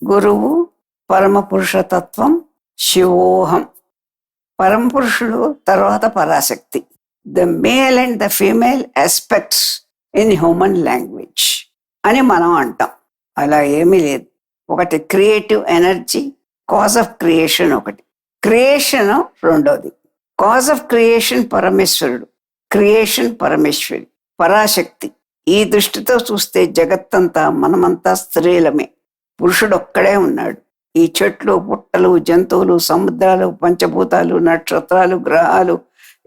గురువు, పరమపురుషతత్వం, శివోహం. పరమపురుషుడు తర్వాత Parashakti. The male and the female aspects in human language అని మనం అంటాం. అలా ఏమీ లేదు. ఒకటి creative energy, cause of creation ఒకటి, క్రియేషన్ రెండోది. కాజ్ ఆఫ్ క్రియేషన్ పరమేశ్వరుడు, క్రియేషన్ పరమేశ్వరి, పరాశక్తి. ఈ దృష్టితో చూస్తే జగత్తంతా మనమంతా స్త్రీలమే. పురుషుడు ఒక్కడే ఉన్నాడు. ఈ చెట్లు, పుట్టలు, జంతువులు, సముద్రాలు, పంచభూతాలు, నక్షత్రాలు, గ్రహాలు,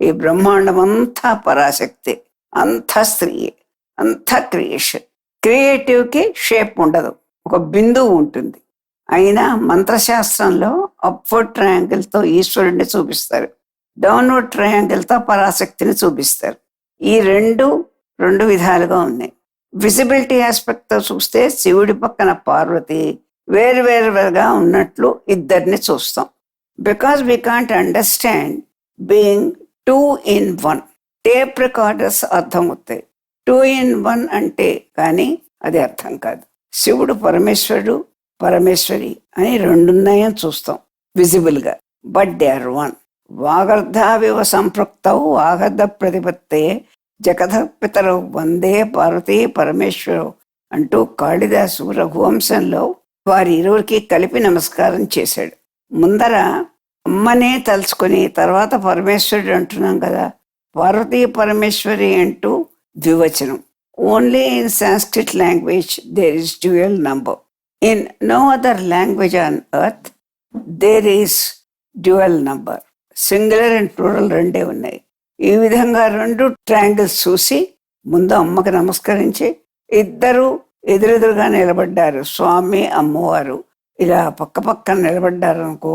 ఈ బ్రహ్మాండం అంతా పరాశక్తి, అంతా స్త్రీయే, అంతా క్రియేషన్. క్రియేటివ్కి షేప్ ఉండదు, ఒక బిందువు ఉంటుంది. అయినా మంత్రశాస్త్రంలో అప్వర్డ్ ట్రయాంగిల్తో ఈశ్వరుడిని చూపిస్తారు, డౌన్వర్డ్ ట్రయాంగిల్తో పరాశక్తిని చూపిస్తారు. ఈ రెండు విధాలుగా ఉన్నాయి. విజిబిలిటీ ఆస్పెక్ట్తో చూస్తే శివుడి పక్కన పార్వతి వేరువేరుగా ఉన్నట్లు ఇద్దరిని చూస్తాం. Because we can't understand being 2 in 1. Tape recorders అర్థం అవుతాయి, 2 in 1 అంటే, కానీ అది అర్థం కాదు. శివుడు పరమేశ్వరుడు, పరమేశ్వరి అని రెండున్నాయని చూస్తాం విజిబుల్గా, బట్ దే ఆర్ వన్. వాగర్ధావివ సంపృక్తౌ వాగర్ధ ప్రతిపత్తే జగత పితరౌ వందే పార్వతీ పరమేశ్వరౌ అంటూ కాళిదాసు రఘువంశంలో వారి ఇరువురికి కలిపి నమస్కారం చేశాడు. ముందర అమ్మనే తలుచుకొని తర్వాత పరమేశ్వరుడు అంటున్నాం కదా, పార్వతీ పరమేశ్వరి అంటూ ద్వివచనం. Only in Sanskrit language there is dual number. In no other language on earth there is dual number. Singular and plural రెండే ఉన్నాయి. ఈ విధంగా 2 ట్రయాంగిల్స్ చూసి ముందు అమ్మకి నమస్కరించి ఇద్దరు ఎదురెదురుగా నిలబడ్డారు. స్వామి, అమ్మవారు ఇలా పక్క పక్కన నిలబడ్డారు అనుకో,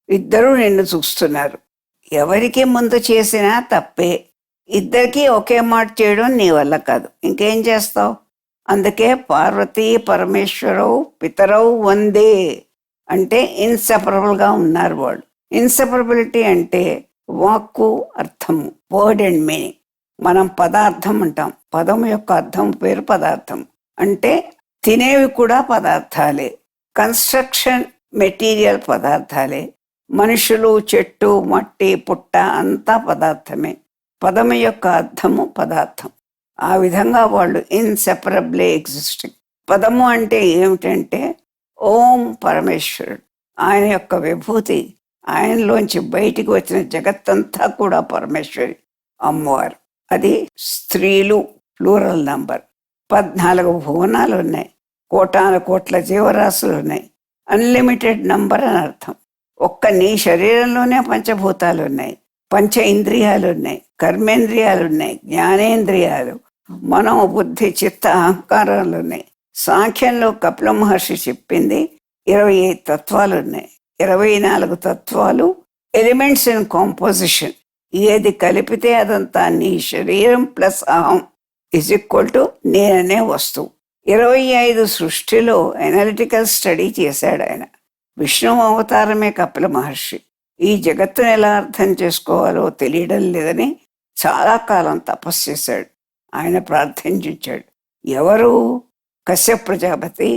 ఇద్దరు నిన్ను చూస్తున్నారు. ఎవరికి ముందు చేసినా తప్పే. ఇద్దరికి ఒకే మాట చేయడం నీ వల్ల కాదు, ఇంకేం చేస్తావు? అందుకే పార్వతీ పరమేశ్వరౌ పితరౌ వందే అంటే ఇన్సెపరబుల్గా ఉన్నారు వాళ్ళు. ఇన్సెపరబిలిటీ అంటే వాక్కు, అర్థము, వర్డ్ అండ్ మీనింగ్. మనం పదార్థం అంటాం, పదం యొక్క అర్థం పేరు పదార్థం. అంటే తినేవి కూడా పదార్థాలే, కన్స్ట్రక్షన్ మెటీరియల్ పదార్థాలే, మనుషులు, చెట్టు, మట్టి, పుట్ట అంతా పదార్థమే. పదము యొక్క అర్థము పదార్థం. ఆ విధంగా వాళ్ళు ఇన్సెపరబ్లీ ఎగ్జిస్టింగ్. పదము అంటే ఏమిటంటే ఓం పరమేశ్వరుడు, ఆయన యొక్క విభూతి, ఆయనలోంచి బయటికి వచ్చిన జగత్తంతా కూడా పరమేశ్వరి, అమ్మవారు. అది స్త్రీలు ప్లూరల్ నంబర్. 14 భువనాలు ఉన్నాయి, కోటాను కోట్ల జీవరాశులు ఉన్నాయి. అన్లిమిటెడ్ నంబర్ అని అర్థం. ఒక్క నీ శరీరంలోనే పంచభూతాలు ఉన్నాయి, పంచ ఇంద్రియాలు ఉన్నాయి, కర్మేంద్రియాలు ఉన్నాయి, జ్ఞానేంద్రియాలు, మనో, బుద్ధి, చిత్త, అహంకారాలు ఉన్నాయి. సాంఖ్యంలో కపిల మహర్షి చెప్పింది 25 తత్వాలు ఉన్నాయి. 24 తత్వాలు ఎలిమెంట్స్ ఇన్ కాంపోజిషన్. ఏది కలిపితే అదంతా నీ శరీరం ప్లస్ అహం ఈజ్ ఈక్వల్ టు నేననే వస్తువు. 25 సృష్టిలో ఎనాలిటికల్ స్టడీ చేశాడు ఆయన. విష్ణు అవతారమే కపిల మహర్షి. ఈ జగత్తును ఎలా అర్థం చేసుకోవాలో తెలియడం లేదని చాలా కాలం తపస్సు చేశాడు. ఆయన ప్రార్థించాడు. ఎవరు? కశ్యప ప్రజాపతి,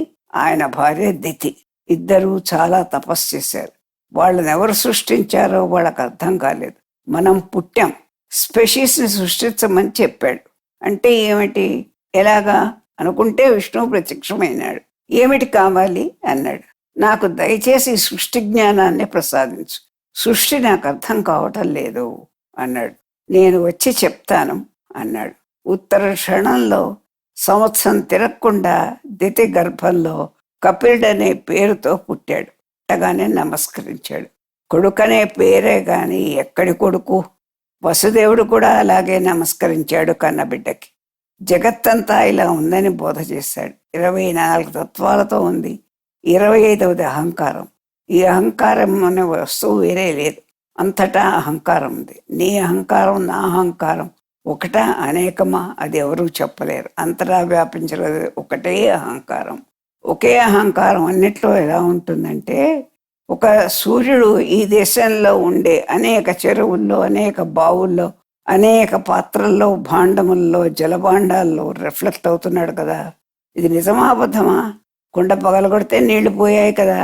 ఆయన భార్య దితి. ఇద్దరూ చాలా తపస్సు చేశారు. వాళ్ళని ఎవరు సృష్టించారో వాళ్ళకి అర్థం కాలేదు. మనం పుట్టాం, స్పెషీస్ని సృష్టించమని చెప్పాడు. అంటే ఏమిటి, ఎలాగా అనుకుంటే విష్ణువు ప్రత్యక్షమైనాడు. ఏమిటి కావాలి అన్నాడు. నాకు దయచేసి సృష్టి జ్ఞానాన్ని ప్రసాదించు, సృష్టి నాకు అర్థం కావటం లేదు అన్నాడు. నేను వచ్చి చెప్తాను అన్నాడు. ఉత్తర క్షణంలో సంవత్సరం తిరగకుండా దితి గర్భంలో కపిలుడనే పేరుతో పుట్టాడు. పుట్టగానే నమస్కరించాడు. కొడుకనే పేరే గాని ఎక్కడి కొడుకు? వసుదేవుడు కూడా అలాగే నమస్కరించాడు కన్నబిడ్డకి. జగత్తంతా ఇలా ఉందని బోధ చేశాడు. 24 తత్వాలతో ఉంది. 25వది అహంకారం. ఈ అహంకారం అనే వస్తువు వేరే లేదు, అంతటా అహంకారం ఉంది. నీ అహంకారం, నా అహంకారం ఒకటా అనేకమా అది ఎవరూ చెప్పలేరు. అంతటా వ్యాపించలేదు ఒకటే అహంకారం. ఒకే అహంకారం అన్నిట్లో ఎలా ఉంటుందంటే, ఒక సూర్యుడు ఈ దేశంలో ఉండే అనేక చెరువుల్లో, అనేక బావుల్లో, అనేక పాత్రల్లో, భాండముల్లో, జలభాండాల్లో రిఫ్లెక్ట్ అవుతున్నాడు కదా. ఇది నిజమా అబద్ధమా? కుండ పగలగొడితే నీళ్లు పోయాయి కదా,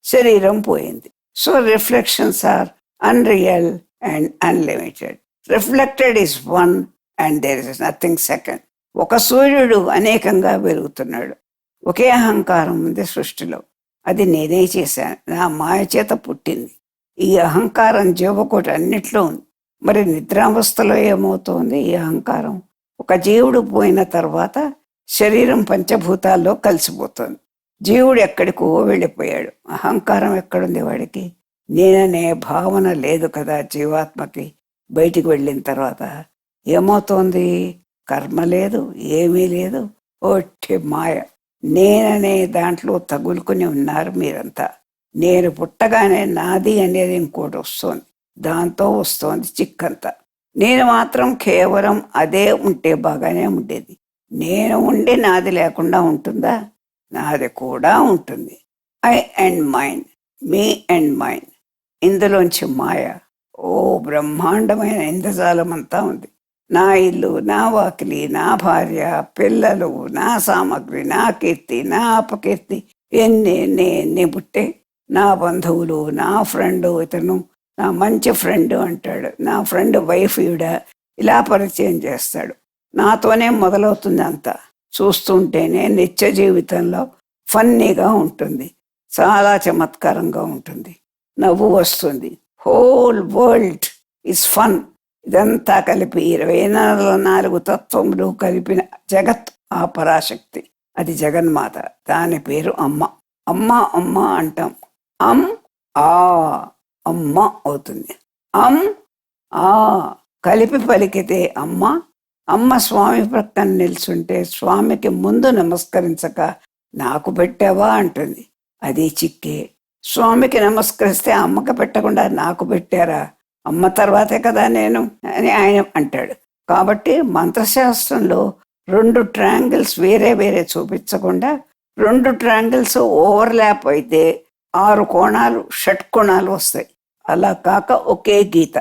శరీరం పోయింది. So reflections are unreal and unlimited. Reflected is one and there is nothing second. ఒక సూర్యుడు అనేకంగా వెలుగుతున్నాడు. ఒకే అహంకారం ఉంది సృష్టిలో. అది నేనే చేశాను, నా మాయ చేత పుట్టింది. ఈ అహంకారం జీవకోటి అన్నిట్లో ఉంది. మరి నిద్రావస్థలో ఏమవుతోంది ఈ అహంకారం? ఒక జీవుడు పోయిన తర్వాత శరీరం పంచభూతాల్లో కలిసిపోతుంది. జీవుడు ఎక్కడికో వెళ్ళిపోయాడు. అహంకారం ఎక్కడుంది వాడికి? నేననే భావన లేదు కదా జీవాత్మకి. బయటికి వెళ్ళిన తర్వాత ఏమవుతోంది? కర్మ లేదు, ఏమీ లేదు, ఒట్టి మాయ. నేననే దాంట్లో తగులుకుని ఉన్నారు మీరంతా. నేను పుట్టగానే నాది అనేది ఇంకోటి వస్తోంది, దాంతో వస్తోంది చిక్కంతా. నేను మాత్రం కేవలం అదే ఉంటే బాగానే ఉండేది. నేను ఉండి నాది లేకుండా ఉంటుందా? నాది కూడా ఉంటుంది. I and mind, me and mind. ఇందులోంచి మాయ ఓ బ్రహ్మాండమైన ఇంద్రజాలం అంతా ఉంది. నా ఇల్లు, నా వాకిలి, నా భార్య, పిల్లలు, నా సామగ్రి, నా కీర్తి, నా అపకీర్తి, ఎన్ని ఎన్ని ఎన్ని పుట్టే. నా బంధువులు, నా ఫ్రెండ్, ఇతను నా మంచి ఫ్రెండ్ అంటాడు, నా ఫ్రెండ్ వైఫ్ ఈవిడ, ఇలా పరిచయం చేస్తాడు. నాతోనే మొదలవుతుంది అంతా. చూస్తుంటేనే నిత్య జీవితంలో ఫన్నీగా ఉంటుంది, చాలా చమత్కారంగా ఉంటుంది, నవ్వు వస్తుంది. Whole world is fun. ఇదంతా కలిపి 24 తత్వములు కలిపిన జగత్ ఆ పరాశక్తి. అది జగన్మాత. దాని పేరు అమ్మ. అమ్మ అమ్మ అంటాం. ఆ అమ్మ అవుతుంది. ఆ కలిపి పలికితే అమ్మ. అమ్మ స్వామి ప్రక్కన నిల్చుంటే స్వామికి ముందు నమస్కరించక నాకు పెట్టావా అంటుంది. అది చిక్కే. స్వామికి నమస్కరిస్తే అమ్మకి పెట్టకుండా నాకు పెట్టారా? అమ్మ తర్వాతే కదా నేను అని ఆయన అంటాడు. కాబట్టి మంత్రశాస్త్రంలో 2 ట్రయాంగిల్స్ వేరే వేరే చూపించకుండా 2 ట్రయాంగిల్స్ ఓవర్లాప్ అయితే 6 కోణాలు, షట్కోణాలు వస్తాయి. అలా కాక ఒకే గీత.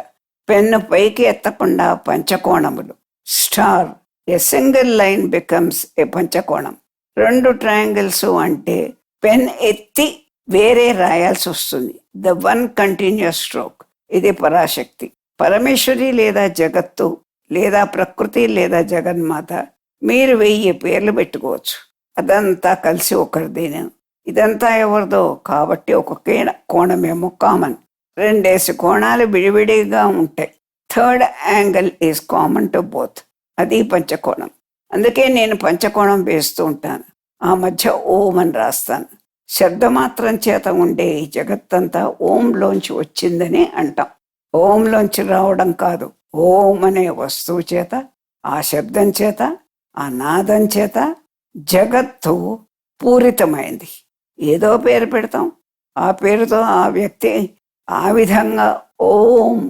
పెన్ను పైకి ఎత్తకుండా పంచకోణములు. Star, a single line becomes a పంచకోణం. 2 ట్రయాంగిల్స్ అంటే పెన్ ఎత్తి వేరే రాయాల్సి వస్తుంది. The one continuous stroke. ఇది పరాశక్తి. పరమేశ్వరి లేదా జగత్తు లేదా ప్రకృతి లేదా జగన్మాత. మీరు 1000 పేర్లు పెట్టుకోవచ్చు. అదంతా కలిసి ఒకరిదేనే. ఇదంతా ఎవరిదో కాబట్టి ఒక్కొక్క కోణమేమో కామన్. 2 కోణాలు విడివిడిగా ఉంటాయి. Third angle is common to both. అది పంచకోణం. అందుకే నేను పంచకోణం వేస్తూ ఉంటాను. ఆ మధ్య ఓం అని రాస్తాను. శబ్దమాత్రం చేత ఉండే ఈ జగత్తంతా ఓంలోంచి వచ్చిందని అంటాం. ఓంలోంచి రావడం కాదు, ఓం అనే వస్తువు చేత, ఆ శబ్దం చేత, ఆ నాదం చేత జగత్తు పూరితమైంది. ఏదో పేరు పెడతాం, ఆ పేరుతో ఆ వ్యక్తి ఆ విధంగా ఓం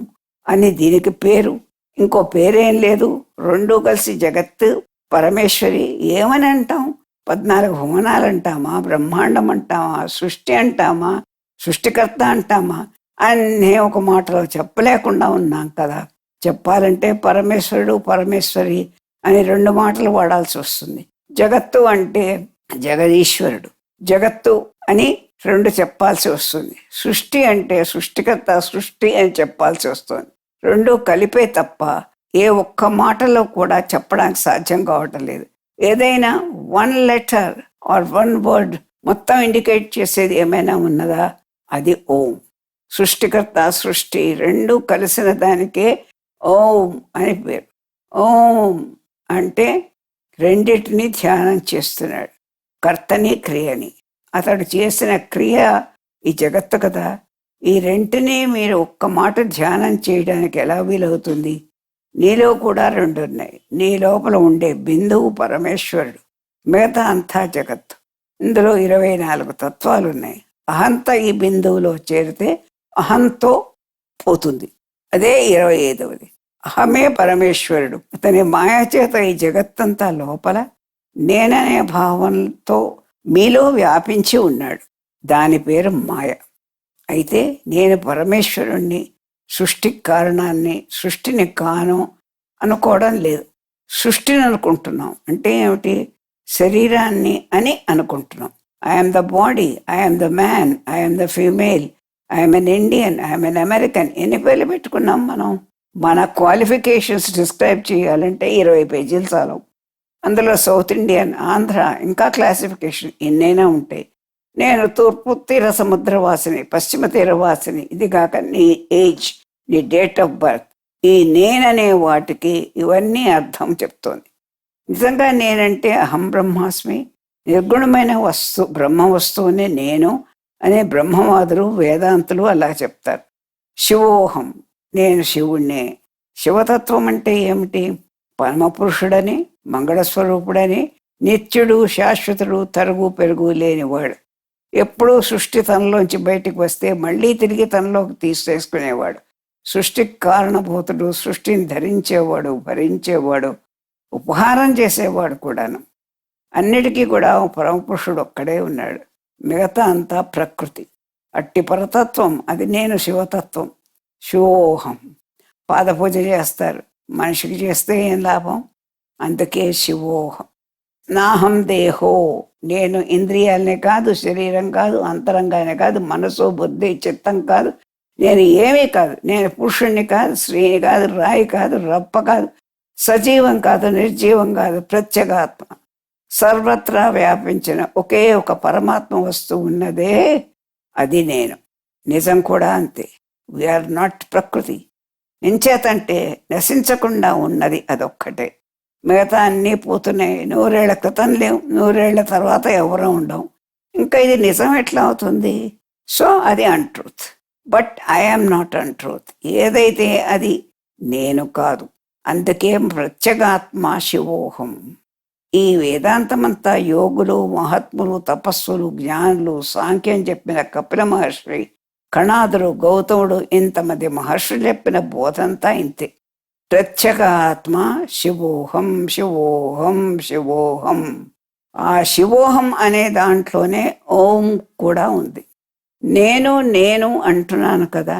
అని దీనికి పేరు. ఇంకో పేరేం లేదు. 2 కలిసి జగత్తు పరమేశ్వరి. ఏమని అంటాం? 14 భువనాలు అంటామా? బ్రహ్మాండం అంటామా? సృష్టి అంటామా? సృష్టికర్త అంటామా? అన్నీ ఒక మాటలో చెప్పలేకుండా ఉన్నాం కదా. చెప్పాలంటే పరమేశ్వరుడు, పరమేశ్వరి అని 2 మాటలు వాడాల్సి వస్తుంది. జగత్తు అంటే జగదీశ్వరుడు, జగత్తు అని 2 చెప్పాల్సి వస్తుంది. సృష్టి అంటే సృష్టికర్త, సృష్టి అని చెప్పాల్సి వస్తుంది. 2 కలిపే తప్ప ఏ ఒక్క మాటలో కూడా చెప్పడానికి సాధ్యం కావటం లేదు. ఏదైనా 1 లెటర్ ఆర్ 1 వర్డ్ మొత్తం ఇండికేట్ చేసేది ఏమైనా ఉన్నదా? అది ఓం. సృష్టికర్త, సృష్టి 2 కలిసిన దానికే ఓం అని పేరు. ఓం అంటే రెండిటిని ధ్యానం చేస్తున్నాడు, కర్తని క్రియని. అతడు చేసిన క్రియ ఈ జగత్తు కదా. ఈ రెంటిని మీరు ఒక్క మాట ధ్యానం చేయడానికి ఎలా వీలవుతుంది? నీలో కూడా 2 ఉన్నాయి. నీ లోపల ఉండే బిందువు పరమేశ్వరుడు, మిగతా అంతా జగత్తు. ఇందులో 24 తత్వాలు ఉన్నాయి. అహంత ఈ బిందువులో చేరితే అహంతో పోతుంది. అదే 25వది. అహమే పరమేశ్వరుడు. అతని మాయ చేత ఈ జగత్తంతా లోపల నేననే భావనతో మీలో వ్యాపించి ఉన్నాడు. దాని పేరు మాయ. అయితే నేను పరమేశ్వరుణ్ణి, సృష్టికి కారణాన్ని, సృష్టిని కాను అనుకోవడం లేదు. సృష్టిని అనుకుంటున్నాం. అంటే ఏమిటి? శరీరాన్ని అని అనుకుంటున్నాం. I'm the body, I'm the man, I'm the female, I'm N Indian, I'm N American. ఎన్ని పేర్లు పెట్టుకున్నాం మనం? మన క్వాలిఫికేషన్స్ డిస్క్రైబ్ చేయాలంటే 20 పేజీలు చాలు. అందులో సౌత్ ఇండియన్, ఆంధ్ర, ఇంకా క్లాసిఫికేషన్ ఎన్నైనా ఉంటాయి. నేను తూర్పు తీర సముద్రవాసిని, పశ్చిమ తీరవాసిని, ఇది కాక నీ ఏజ్, నీ డేట్ ఆఫ్ బర్త్, ఈ నేననే వాటికి ఇవన్నీ అర్థం చెప్తోంది. నిజంగా నేనంటే అహం బ్రహ్మాస్మి, నిర్గుణమైన బ్రహ్మ వస్తువునే నేను అనే బ్రహ్మవాదులు, వేదాంతులు అలా చెప్తారు. శివోహం, నేను శివుణ్ణే. శివతత్వం అంటే ఏమిటి? పరమపురుషుడని, మంగళస్వరూపుడని, నిత్యుడు, శాశ్వతుడు, తరుగు పెరుగు లేనివాడు, ఎప్పుడూ సృష్టి తనలోంచి బయటికి వస్తే మళ్ళీ తిరిగి తనలోకి తీసేసుకునేవాడు, సృష్టికి కారణభూతుడు, సృష్టిని ధరించేవాడు, భరించేవాడు, ఉపహారం చేసేవాడు కూడాను. అన్నిటికీ కూడా పరమపురుషుడు ఒక్కడే ఉన్నాడు, మిగతా అంతా ప్రకృతి. అట్టి పరతత్వం అది నేను, శివతత్వం. శివోహం. పాదపూజ చేస్తారు, మనిషికి చేస్తే ఏం లాభం? అందుకే శివోహం. నాహం దేహో, నేను ఇంద్రియాలనే కాదు, శరీరం కాదు, అంతరంగానే కాదు, మనసు, బుద్ధి, చిత్తం కాదు, నేను ఏమీ కాదు. నేను పురుషుణ్ణి కాదు, స్త్రీని కాదు, రాయి కాదు, రప్ప కాదు, సజీవం కాదు, నిర్జీవం కాదు, ప్రత్యేగాత్మ. సర్వత్రా వ్యాపించిన ఒకే ఒక పరమాత్మ వస్తువు ఉన్నదే, అది నేను. నిజం కూడా అంతే. వీఆర్ నాట్ ప్రకృతి. ఎంచేతంటే నశించకుండా ఉన్నది అదొక్కటే. మిగతా అన్నీ పోతున్నాయి. 100 ఏళ్ల క్రితం లేవు, 100 ఏళ్ల తర్వాత ఎవరూ ఉండవు. ఇంకా ఇది నిజం ఎట్లా అవుతుంది? సో అది untruth. But I'm not untruth. ఏదైతే అది నేను కాదు. అందుకే ప్రత్యేగాత్మ శివోహం. ఈ వేదాంతమంతా యోగులు, మహాత్ములు, తపస్సులు, జ్ఞానులు, సాంఖ్యం చెప్పిన కపిల మహర్షి, కణాదులు, గౌతముడు, ఇంతమంది మహర్షులు చెప్పిన బోధంతా ఇంతే. ప్రత్యేగాత్మ శివోహం, శివోహం, శివోహం. ఆ శివోహం అనే దాంట్లోనే ఓం కూడా ఉంది. నేను నేను అంటున్నాను కదా,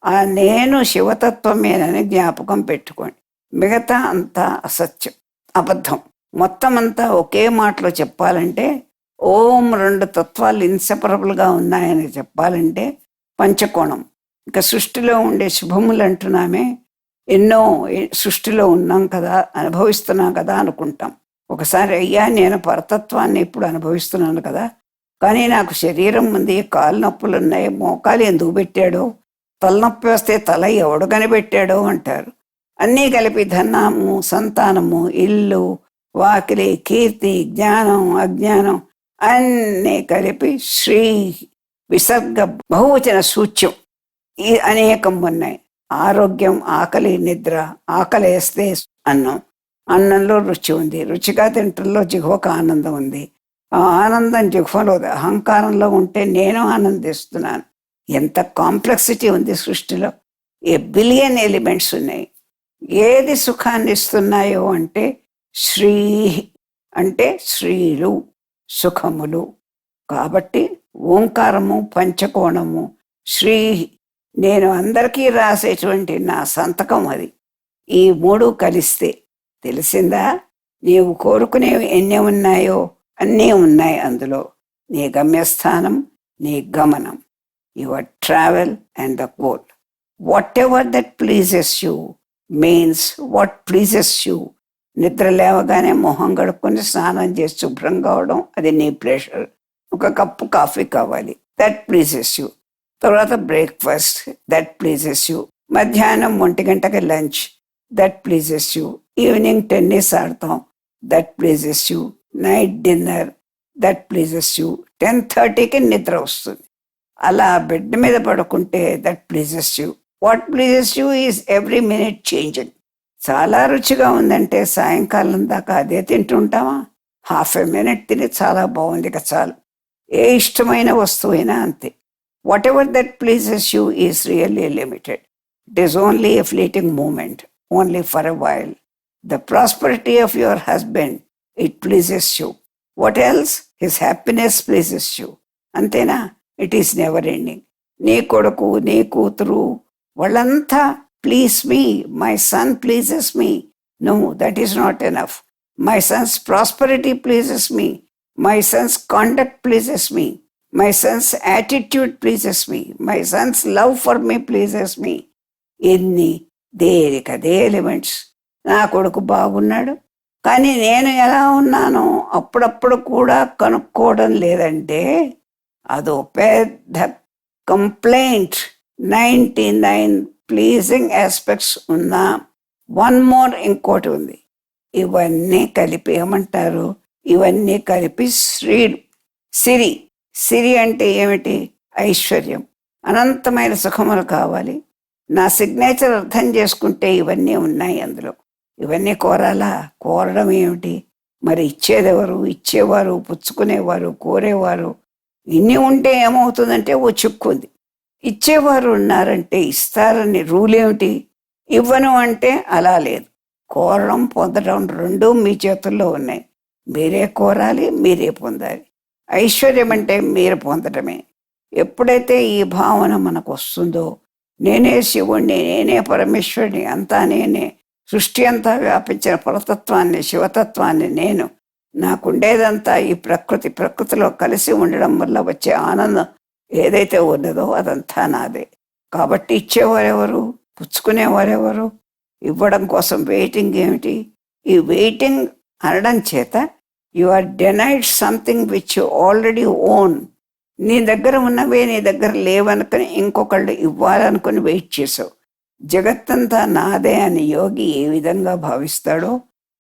ఆ నేను శివతత్వమేనని జ్ఞాపకం పెట్టుకోండి. మిగతా అంతా అసత్యం, అబద్ధం. మొత్తం అంతా ఒకే మాటలో చెప్పాలంటే, ఓం 2 తత్వాలు ఇన్సెపరబుల్గా ఉన్నాయని చెప్పాలంటే పంచకోణం. ఇంకా సృష్టిలో ఉండే శుభములు అంటున్నామే, ఎన్నో సృష్టిలో ఉన్నాం కదా, అనుభవిస్తున్నాం కదా అనుకుంటాం. ఒకసారి అయ్యా నేను పరతత్వాన్ని ఇప్పుడు అనుభవిస్తున్నాను కదా, కానీ నాకు శరీరం ఉంది, కాలు నొప్పులు ఉన్నాయి, మోకాలు ఎందుకు పెట్టాడో, తలనొప్పి వస్తే తల ఎవడు కనిపెట్టాడో అంటారు. అన్నీ కలిపి ధనము, సంతానము, ఇల్లు, వాకిలి, కీర్తి, జ్ఞానం, అజ్ఞానం అన్నీ కలిపి శ్రీ విసర్గ బహువచన సూచ్యం ఈ అనేకం ఉన్నాయి. ఆరోగ్యం, ఆకలి, నిద్ర. ఆకలి వేస్తే అన్నం, అన్నంలో రుచి ఉంది, రుచిగా తింటంలో జిహ్వకు ఆనందం ఉంది, ఆ ఆనందం జిహ్వలో, అహంకారంలో ఉంటే నేను ఆనందిస్తున్నాను. ఎంత కాంప్లెక్సిటీ ఉంది సృష్టిలో. 1 బిలియన్ ఎలిమెంట్స్ ఉన్నాయి. ఏది సుఖాన్ని ఇస్తున్నాయో అంటే శ్రీ అంటే శ్రీలు, సుఖములు. కాబట్టి ఓంకారము, పంచకోణము, శ్రీ నేను అందరికీ రాసేటువంటి నా సంతకం అది. ఈ 3 కలిస్తే తెలిసిందా? నీవు కోరుకునేవి ఎన్ని ఉన్నాయో అన్నీ ఉన్నాయి అందులో. నీ గమ్యస్థానం, నీ గమనం, your travel and the goal. What ever that pleases you means what pleases you. నిద్ర లేవగానే మొహం గడుపుకొని స్నానం చేసి శుభ్రంగా అవడం, అది నీ ప్రెషర్. ఒక కప్పు కాఫీ కావాలి, దట్ ప్లీజెస్ యూ. తర్వాత బ్రేక్ఫాస్ట్, దట్ ప్లీజెస్ యూ. మధ్యాహ్నం 1 గంటకి lunch, that pleases you. Evening tennis ఆడతాం, that pleases you. Night dinner, that pleases you. 10:30కి నిద్ర వస్తుంది. అలా బెడ్ మీద పడుకుంటే that pleases you. What pleases you is every minute changing. చాలా రుచిగా ఉందంటే సాయంకాలం దాకా అదే తింటుంటామా? ½ మినిట్ తిని చాలా బాగుంది ఇక చాలు. ఏ ఇష్టమైన వస్తువైనా అంతే. Whatever that pleases you is really limited. It is only a fleeting moment, only for a while. The prosperity of your husband, it pleases you. What else? His happiness pleases you. అంతేనా? ఇట్ ఈస్ నెవర్ ఎండింగ్. నీ కొడుకు, నీ కూతురు, వాళ్ళంతా please me. My son pleases me. No, that is not enough. My son's prosperity pleases me. My son's conduct pleases me. My son's attitude pleases me. My son's love for me pleases me. ఎన్ని దేనికదే elements. నా కొడుకు బాగున్నాడు, కానీ నేను ఎలా ఉన్నానో అప్పుడప్పుడు కూడా కనుక్కోవడం లేదంటే అదో పెద్ద కంప్లైంట్. 99 ప్లీజింగ్ ఆస్పెక్ట్స్ ఉన్నా వన్ మోర్ ఇంకోటి ఉంది. ఇవన్నీ కలిపి ఏమంటారు? ఇవన్నీ కలిపి సిరి. సిరి అంటే ఏమిటి? ఐశ్వర్యం, అనంతమైన సుఖములు కావాలి. నా సిగ్నేచర్ అర్థం చేసుకుంటే ఇవన్నీ ఉన్నాయి అందులో. ఇవన్నీ కోరాలా? కోరడం ఏమిటి? మరి ఇచ్చేదెవరు? ఇచ్చేవారు, పుచ్చుకునేవారు, కోరేవారు. ఇన్ని ఉంటే ఏమవుతుందంటే ఓ చిక్కుంది. ఇచ్చేవారు ఉన్నారంటే ఇస్తారని రూల్ ఏమిటి? ఇవ్వను అంటే అలా లేదు. కోరడం పొందడం రెండూ మీ చేతుల్లో ఉన్నాయి. మీరే కోరాలి, మీరే పొందాలి. ఐశ్వర్యం అంటే మీరు పొందడమే. ఎప్పుడైతే ఈ భావన మనకు వస్తుందో, నేనే శివుణ్ణి, నేనే పరమేశ్వరుని, అంతా నేనే, సృష్టి అంతా వ్యాపించిన పరతత్వాన్ని, శివతత్వాన్ని నేను, నాకుండేదంతా ఈ ప్రకృతిలో కలిసి ఉండడం వల్ల వచ్చే ఆనందం ఏదైతే ఉన్నదో అదంతా నాదే. కాబట్టి ఇచ్చేవారెవరు? పుచ్చుకునేవారెవరు? ఇవ్వడం కోసం వెయిటింగ్ ఏమిటి? ఈ వెయిటింగ్ అనడం చేత you are denied something which you already own. నీ దగ్గర ఉన్నవే నీ దగ్గర లేవనుకుని ఇంకొకళ్ళు ఇవ్వాలనుకుని వెయిట్ చేసావు. జగత్తంతా నాదే అని యోగి ఏ విధంగా భావిస్తాడో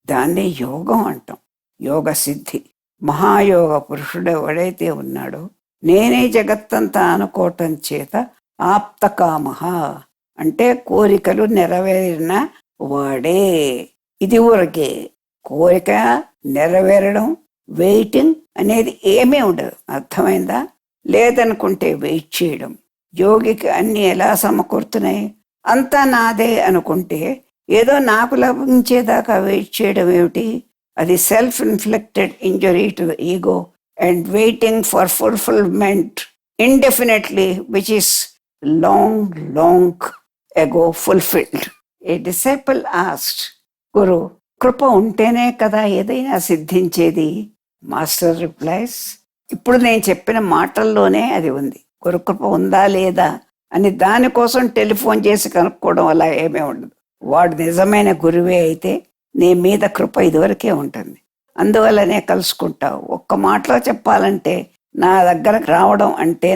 దాన్ని యోగం అంటాం. యోగ సిద్ధి. మహాయోగ పురుషుడు ఎవడైతే ఉన్నాడో, నేనే జగత్తంతా అనుకోవటం చేత ఆప్తకామః అంటే కోరికలు నెరవేరిన వాడే. ఇది ఊరకే కోరిక నెరవేరడం, వెయిటింగ్ అనేది ఏమీ ఉండదు. అర్థమైందా? లేదనుకుంటే వెయిట్ చేయడం. యోగికి అన్ని ఎలా సమకూరుతున్నాయి? అంతా నాదే అనుకుంటే ఏదో నాకు లభించేదాకా వెయిట్ చేయడం ఏమిటి? అది self inflicted injury to the ego and waiting for fulfilment indefinitely, which is long ago fulfilled. A disciple asked, Guru, కృప ఉంటేనే కదా ఏదైనా సిద్ధించేది? మాస్టర్ రిప్లైస్, ఇప్పుడు నేను చెప్పిన మాటల్లోనే అది ఉంది. గురుకృప ఉందా లేదా అని దానికోసం టెలిఫోన్ చేసి కనుక్కోవడం వల్ల ఏమీ ఉండదు. వాడు నిజమైన గురువే అయితే నీ మీద కృప ఇదివరకే ఉంటుంది. అందువల్లనే కలుసుకుంటావు. ఒక్క మాటలో చెప్పాలంటే నా దగ్గరకు రావడం అంటే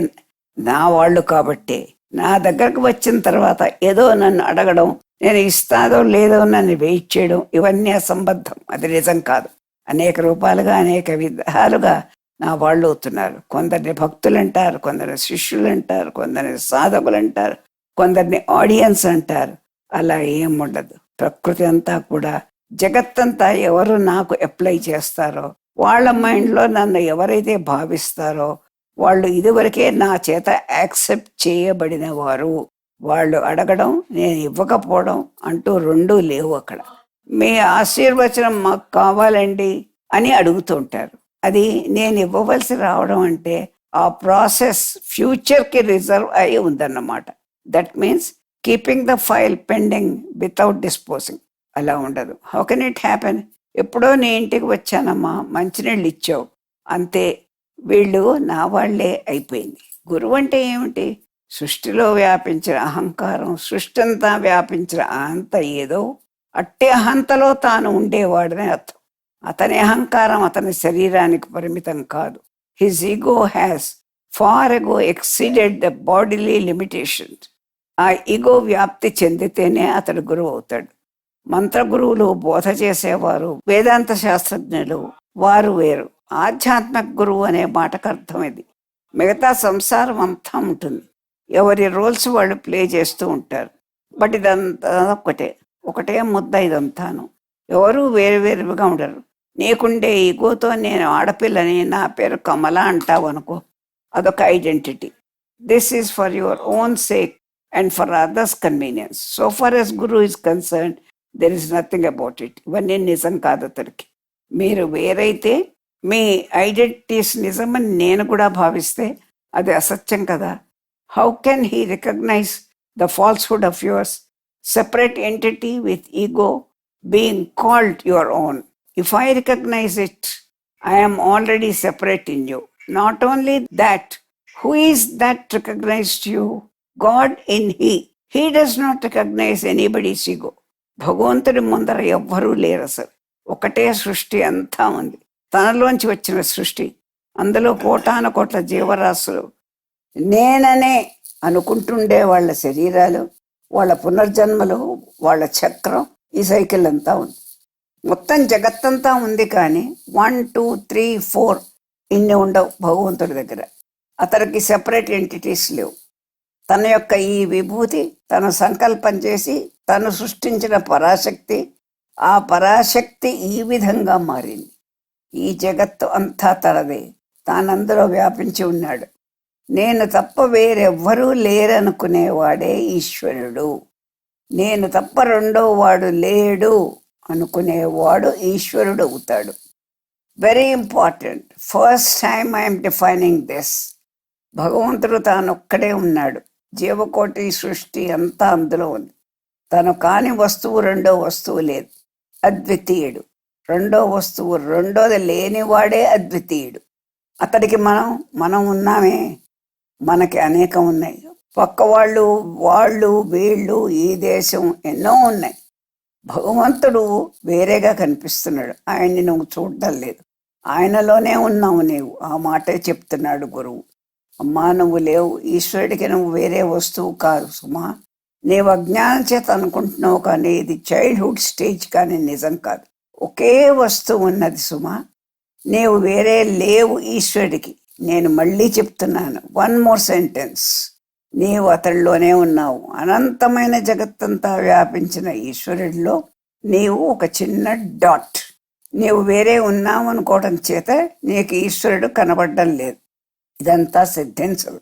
నా వాళ్ళు కాబట్టి, నా దగ్గరకు వచ్చిన తర్వాత ఏదో నన్ను అడగడం, నేను ఇస్తాదో లేదో నన్ను వెయిట్ చేయడం, ఇవన్నీ అసంబద్ధం. అది నిజం కాదు. అనేక రూపాలుగా అనేక విధాలుగా నా వాళ్ళు అవుతున్నారు. కొందరిని భక్తులు అంటారు, కొందరిని శిష్యులు అంటారు, కొందరిని సాధకులు అంటారు, కొందరిని ఆడియన్స్ అంటారు. అలా ఏం ఉండదు. ప్రకృతి అంతా కూడా, జగత్తంతా ఎవరు నాకు అప్లై చేస్తారో, వాళ్ళ మైండ్లో నన్ను ఎవరైతే భావిస్తారో వాళ్ళు ఇదివరకే నా చేత యాక్సెప్ట్ చేయబడిన వారు. వాళ్ళు అడగడం, నేను ఇవ్వకపోవడం అంటూ రెండూ లేవు అక్కడ. మీ ఆశీర్వచనం మాకు కావాలండి అని అడుగుతుంటారు. అది నేను ఇవ్వవలసి రావడం అంటే ఆ ప్రాసెస్ ఫ్యూచర్కి రిజర్వ్ అయి ఉందన్నమాట. That means keeping the file pending without disposing. అలా ఉండదు. How can it happen? ఎప్పుడో నీ ఇంటికి వచ్చానమ్మా, మంచినీళ్ళు ఇచ్చావు, అంతే, వీళ్ళు నా వాళ్లే అయిపోయింది. గురువు అంటే ఏమిటి? సృష్టిలో వ్యాపించిన అహంకారం, సృష్టి అంతా వ్యాపించిన అహంత ఏదో అట్టి అహంతలో తాను ఉండేవాడని అర్థం. అతని అహంకారం అతని శరీరానికి పరిమితం కాదు. His ego has far ego exceeded the bodily limitations. ఆ ఈగో వ్యాప్తి చెందితేనే అతడు గురువు అవుతాడు. మంత్ర గురువులు, బోధ చేసేవారు, వేదాంత శాస్త్రజ్ఞులు వారు వేరు. ఆధ్యాత్మిక గురువు అనే మాటకు అర్థం ఇది. మిగతా సంసారం అంతా ఉంటుంది. ఎవరి రోల్స్ వాళ్ళు ప్లే చేస్తూ ఉంటారు. బట్ ఇదంతా ఒకటే ముద్ద ఇదంతాను. ఎవరు వేరువేరుగా ఉండరు. నీకుండే ఈగోతో నేను ఆడపిల్లని, నా పేరు కమల అంటావు అనుకో, అదొక identity. This is for your own sake and for others convenience. So far as guru is concern, there is nothing about it. ఇవన్నీ నిజం కాదు అతనికి. మీరు వేరైతే మీ ఐడెంటిటీస్ నిజమని నేను కూడా భావిస్తే అది అసత్యం కదా. How can he recognize the falsehood of yours? Separate entity with ego being called your own. If I recognize it, I am already separate in you. Not only that, who is that recognized you? God in He. He does not recognize anybody's ego. భగవంతుడి ముందర ఎవ్వరూ లేరు అసలు. ఒకటే సృష్టి అంతా ఉంది. తనలోంచి వచ్చిన సృష్టి. అందులో కోటాను కోట్ల జీవరాశులు నేననే అనుకుంటుండే వాళ్ళ శరీరాలు, వాళ్ళ పునర్జన్మలు, వాళ్ళ చక్రం, ఈ సైకిల్ అంతా ఉంది. మొత్తం జగత్తంతా ఉంది, కానీ 1 2 3 4 ఇన్ని ఉండవు భగవంతుడి దగ్గర. అతనికి సెపరేట్ ఎంటిటీస్ లేవు. తన యొక్క ఈ విభూతి తను సంకల్పం చేసి తను సృష్టించిన పరాశక్తి, ఆ పరాశక్తి ఈ విధంగా మారింది. ఈ జగత్తు అంతా తనదే, తానందరూ వ్యాపించి ఉన్నాడు. నేను తప్ప వేరెవ్వరూ లేరనుకునేవాడే ఈశ్వరుడు. నేను తప్ప రెండో వాడు లేడు అనుకునేవాడు ఈశ్వరుడు అవుతాడు. Very important. First time I'm defining this. భగవంతుడు తానొక్కడే ఉన్నాడు. జీవకోటి సృష్టి అంతా అందులో ఉంది. తను కాని వస్తువు రెండో వస్తువు లేదు. అద్వితీయుడు. రెండో వస్తువు రెండోది లేనివాడే అద్వితీయుడు. అతడికి మనం ఉన్నామే, మనకి అనేకం ఉన్నాయి. పక్క వాళ్ళు, వీళ్ళు, ఈ దేశం ఎన్నో ఉన్నాయి. భగవంతుడు వేరేగా కనిపిస్తున్నాడు. ఆయన్ని నువ్వు చూడడం లేదు. ఆయనలోనే ఉన్నావు నీవు. ఆ మాటే చెప్తున్నాడు గురువు. అమ్మా, నువ్వు లేవు. ఈశ్వరుడికి నువ్వు వేరే వస్తువు కాదు సుమా. నీవు అజ్ఞానం చేత అనుకుంటున్నావు, కానీ ఇది చైల్డ్హుడ్ స్టేజ్, కానీ నిజం కాదు. ఒకే వస్తువు ఉన్నది సుమా. నీవు వేరే లేవు ఈశ్వరుడికి. నేను మళ్ళీ చెప్తున్నాను, 1 more sentence. నీవు అతడిలోనే ఉన్నావు. అనంతమైన జగత్తంతా వ్యాపించిన ఈశ్వరుడిలో నీవు ఒక చిన్న డాట్. నీవు వేరే ఉన్నావు అనుకోవడం చేత నీకు ఈశ్వరుడు కనబడడం లేదు. ఇదంతా సిద్ధించదు,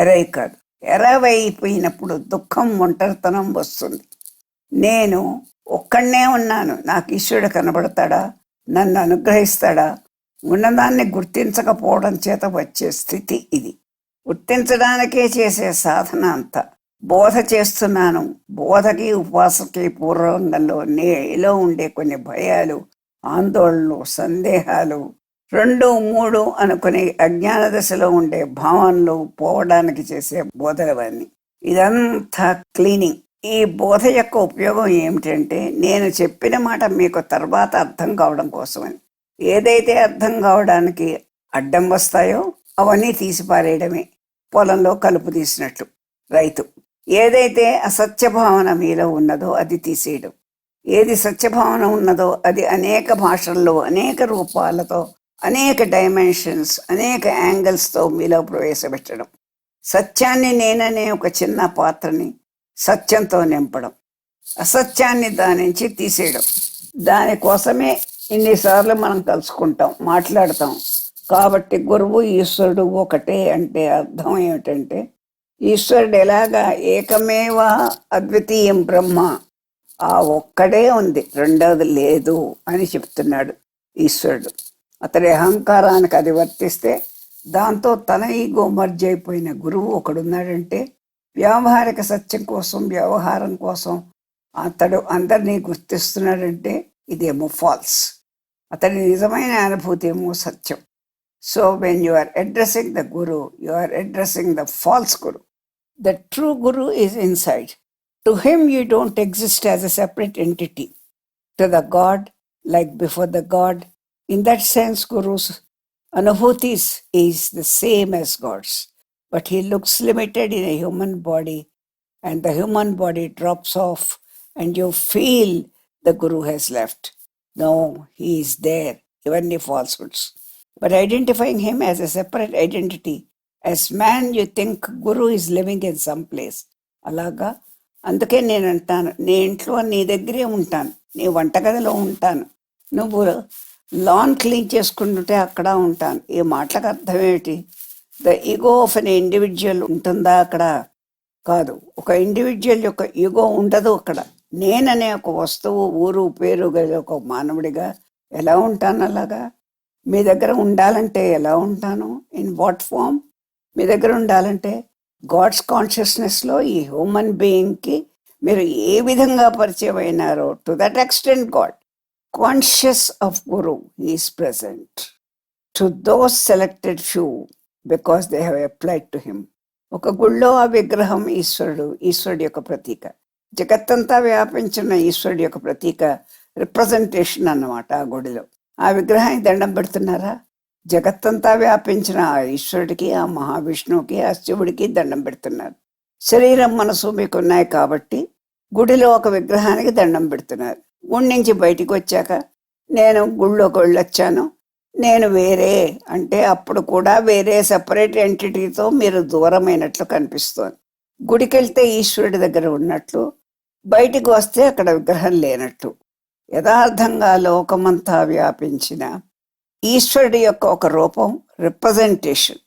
ఎరై కాదు. ఎరవైపోయినప్పుడు దుఃఖం, ఒంటరితనం వస్తుంది. నేను ఒక్కడనే ఉన్నాను, నాకు ఈశ్వరుడు కనబడతాడా, నన్ను అనుగ్రహిస్తాడా? ఉన్నదాన్ని గుర్తించకపోవడం చేత వచ్చే స్థితి ఇది. గుర్తించడానికే చేసే సాధన అంతా. బోధ చేస్తున్నాను. బోధకి ఉపాసకి పూర్వంగంలో నేలో ఉండే కొన్ని భయాలు, ఆందోళనలు, సందేహాలు, 2 3 అనుకునే అజ్ఞాన దశలో ఉండే భావనలు పోవడానికి చేసే బోధలవన్నీ. ఇదంతా క్లీనింగ్. ఈ బోధ యొక్క ఉపయోగం ఏమిటంటే, నేను చెప్పిన మాట మీకు తర్వాత అర్థం కావడం కోసమని. ఏదైతే అర్థం కావడానికి అడ్డం వస్తాయో అవన్నీ తీసి పారేయడమే. పొలంలో కలుపు తీసినట్లు రైతు. ఏదైతే అసత్య భావన మీలో ఉన్నదో అది తీసేయడం. ఏది సత్యభావన ఉన్నదో అది అనేక భాషల్లో, అనేక రూపాలతో, అనేక డైమెన్షన్స్, అనేక యాంగిల్స్తో మీలో ప్రవేశపెట్టడం. సత్యాన్ని నేననే ఒక చిన్న పాత్రని సత్యంతో నింపడం. అసత్యాన్ని దాని నుంచి తీసేయడం. దానికోసమే ఇన్నిసార్లు మనం కలుసుకుంటాం, మాట్లాడతాం. కాబట్టి గురువు ఈశ్వరుడు ఒకటే అంటే అర్థం ఏమిటంటే, ఈశ్వరుడు ఎలాగా ఏకమేవ అద్వితీయం బ్రహ్మ, ఆ ఒక్కడే ఉంది, రెండవది లేదు అని చెప్తున్నాడు ఈశ్వరుడు. అతడి అహంకారానికి అది వర్తిస్తే దాంతో తన ఈగో మర్జ్ అయిపోయిన గురువు ఒకడున్నాడంటే, వ్యావహారిక సత్యం కోసం, వ్యవహారం కోసం అతడు అందరినీ గుర్తిస్తున్నాడంటే ఇదేమో ఫాల్స్. అతడి నిజమైన అనుభూతి ఏమో సత్యం. So when you are addressing the guru, you are addressing the false guru. The true guru is inside. To him you don't exist as a separate entity. To the god, like before the god. In that sense guru's అనుభూతిస్ is the same as god's. But he looks limited in a human body, and the human body drops off, and you feel the Guru has left. No, he is there, even the falsehoods. But identifying him as a separate identity, as man, you think Guru is living in some place. అలాగా అందుకే నేను అంటాను, నీ ఇంట్లో నీ దగ్గరే ఉంటాను, నీ వంటగదిలో ఉంటాను, నువ్వు లాన్ క్లీన్ చేసుకుంటుంటే అక్కడ ఉంటాను. ఈ మాటలకు అర్థం ఏమిటి? The ego of an individual ఉంటుందా అక్కడ? కాదు. ఒక ఇండివిజువల్ యొక్క ఈగో ఉండదు అక్కడ. నేననే ఒక వస్తువు, ఊరు, పేరు గల ఒక మానవుడిగా ఎలా ఉంటాను? అలాగా మీ దగ్గర ఉండాలంటే ఎలా ఉంటాను? In what form? మీ దగ్గర ఉండాలంటే గాడ్స్ కాన్షియస్నెస్లో ఈ హ్యూమన్ బీయింగ్కి మీరు ఏ విధంగా పరిచయం అయినారో, to that extent god conscious of guru is present. To those selected few because they have applied to him. ఒక గుళ్ళో ఆ విగ్రహం ఈశ్వరుడి యొక్క ప్రతీక, జగత్తంతా వ్యాపించిన ఈశ్వరుడి యొక్క ప్రతీక, రిప్రజెంటేషన్ అన్నమాట. ఆ గుడిలో ఆ విగ్రహానికి దండం పెడుతున్నారా? జగత్తంతా వ్యాపించిన ఆ ఈశ్వరుడికి, ఆ మహావిష్ణువుకి, ఆ శివుడికి దండం పెడుతున్నారు. శరీరం మనసు మీకు ఉన్నాయి కాబట్టి గుడిలో ఒక విగ్రహానికి దండం పెడుతున్నారు. గుడి నుంచి బయటికి వచ్చాక నేను గుళ్ళోకి వెళ్ళొచ్చాను, నేను వేరే అంటే అప్పుడు కూడా వేరే సెపరేట్ ఎంటిటీతో మీరు దూరమైనట్లు కనిపిస్తోంది. గుడికి వెళ్తే ఈశ్వరుడి దగ్గర ఉన్నట్లు, బయటికి వస్తే అక్కడ విగ్రహం లేనట్లు. యథార్థంగా లోకమంతా వ్యాపించిన ఈశ్వరుడి యొక్క ఒక రూపం, representation.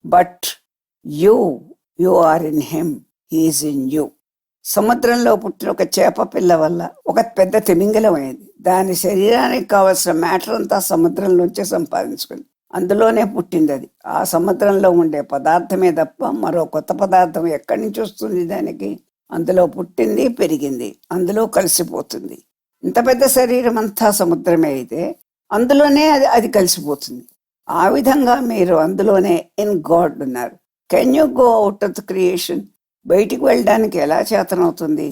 But you are in him, he is in you. సముద్రంలో పుట్టిన ఒక చేప పిల్ల వల్ల ఒక పెద్ద తిమింగలం అయింది. దాని శరీరానికి కావలసిన మ్యాటర్ అంతా సముద్రంలోంచే సంపాదించుకుంది. అందులోనే పుట్టింది అది. ఆ సముద్రంలో ఉండే పదార్థమే తప్ప మరో కొత్త పదార్థం ఎక్కడి నుంచి వస్తుంది దానికి? అందులో పుట్టింది, పెరిగింది, అందులో కలిసిపోతుంది. ఇంత పెద్ద శరీరం అంతా సముద్రమే అయితే అందులోనే అది కలిసిపోతుంది. ఆ విధంగా మీరు అందులోనే ఇన్ గాడ్ ఉన్నారు. Can you go out of the creation? బయటికి వెళ్ళడానికి ఎలా చేతనవుతుంది?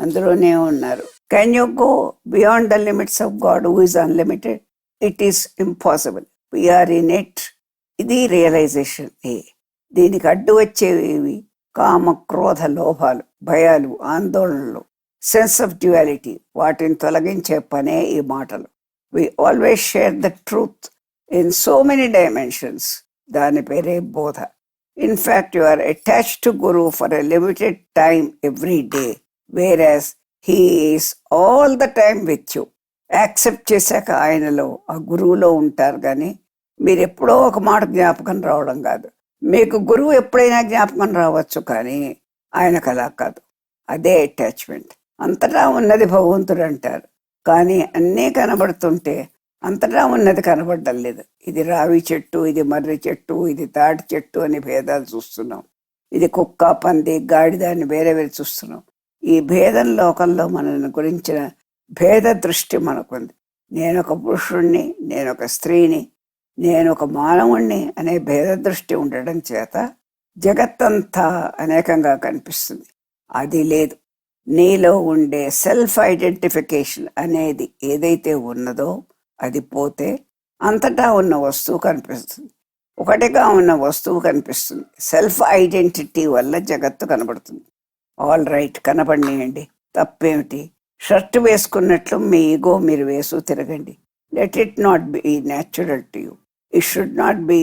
అందులోనే ఉన్నారు. Can you go beyond the limits of God who is unlimited? It is impossible. We are in it. ఇది రియలైజేషన్. దీనికి అడ్డు వచ్చేవి కామ, క్రోధ, లోభాలు, భయాలు, ఆందోళనలు, సెన్స్ ఆఫ్ డ్యుయాలిటీ. వాటిని తొలగించే పనే ఈ మాటలు. We always share the truth in so many dimensions. దాని పేరే బోధ. In fact, you are attached to Guru for a limited time every day, whereas he is all the time with you. Accept చేశాక ఆయనలో, ఆ గురువులో ఉంటారు. కానీ మీరు ఎప్పుడో ఒక మాట జ్ఞాపకం రావడం కాదు. మీకు గురువు ఎప్పుడైనా జ్ఞాపకం రావచ్చు, కానీ ఆయనకు అలా కాదు. అదే అటాచ్మెంట్. అంతటా ఉన్నది భగవంతుడు అంటారు, కానీ అన్నీ కనబడుతుంటే అంతటా ఉన్నది కనబడడం లేదు. ఇది రావి చెట్టు, ఇది మర్రి చెట్టు, ఇది తాటి చెట్టు అని భేదాలు చూస్తున్నాం. ఇది కుక్క, పంది, గాడిద అని వేరే వేరే చూస్తున్నాం. ఈ భేదం లోకంలో మనల్ని గురించిన భేద దృష్టి మనకుంది. నేనొక పురుషుణ్ణి, నేనొక స్త్రీని, నేనొక మానవుణ్ణి అనే భేద దృష్టి ఉండడం చేత జగత్తంతా అనేకంగా కనిపిస్తుంది. అది లేదు. నీలో ఉండే సెల్ఫ్ ఐడెంటిఫికేషన్ అనేది ఏదైతే ఉన్నదో అది పోతే అంతటా ఉన్న వస్తువు కనిపిస్తుంది. ఒకటిగా ఉన్న వస్తువు కనిపిస్తుంది. సెల్ఫ్ ఐడెంటిటీ వల్ల జగత్తు కనబడుతుంది. ఆల్ రైట్, కనపడియండి, తప్పేమిటి? షర్ట్ వేసుకున్నట్లు మీ ఈగో మీరు వేసు తిరగండి. Let it not be natural to you. It should not be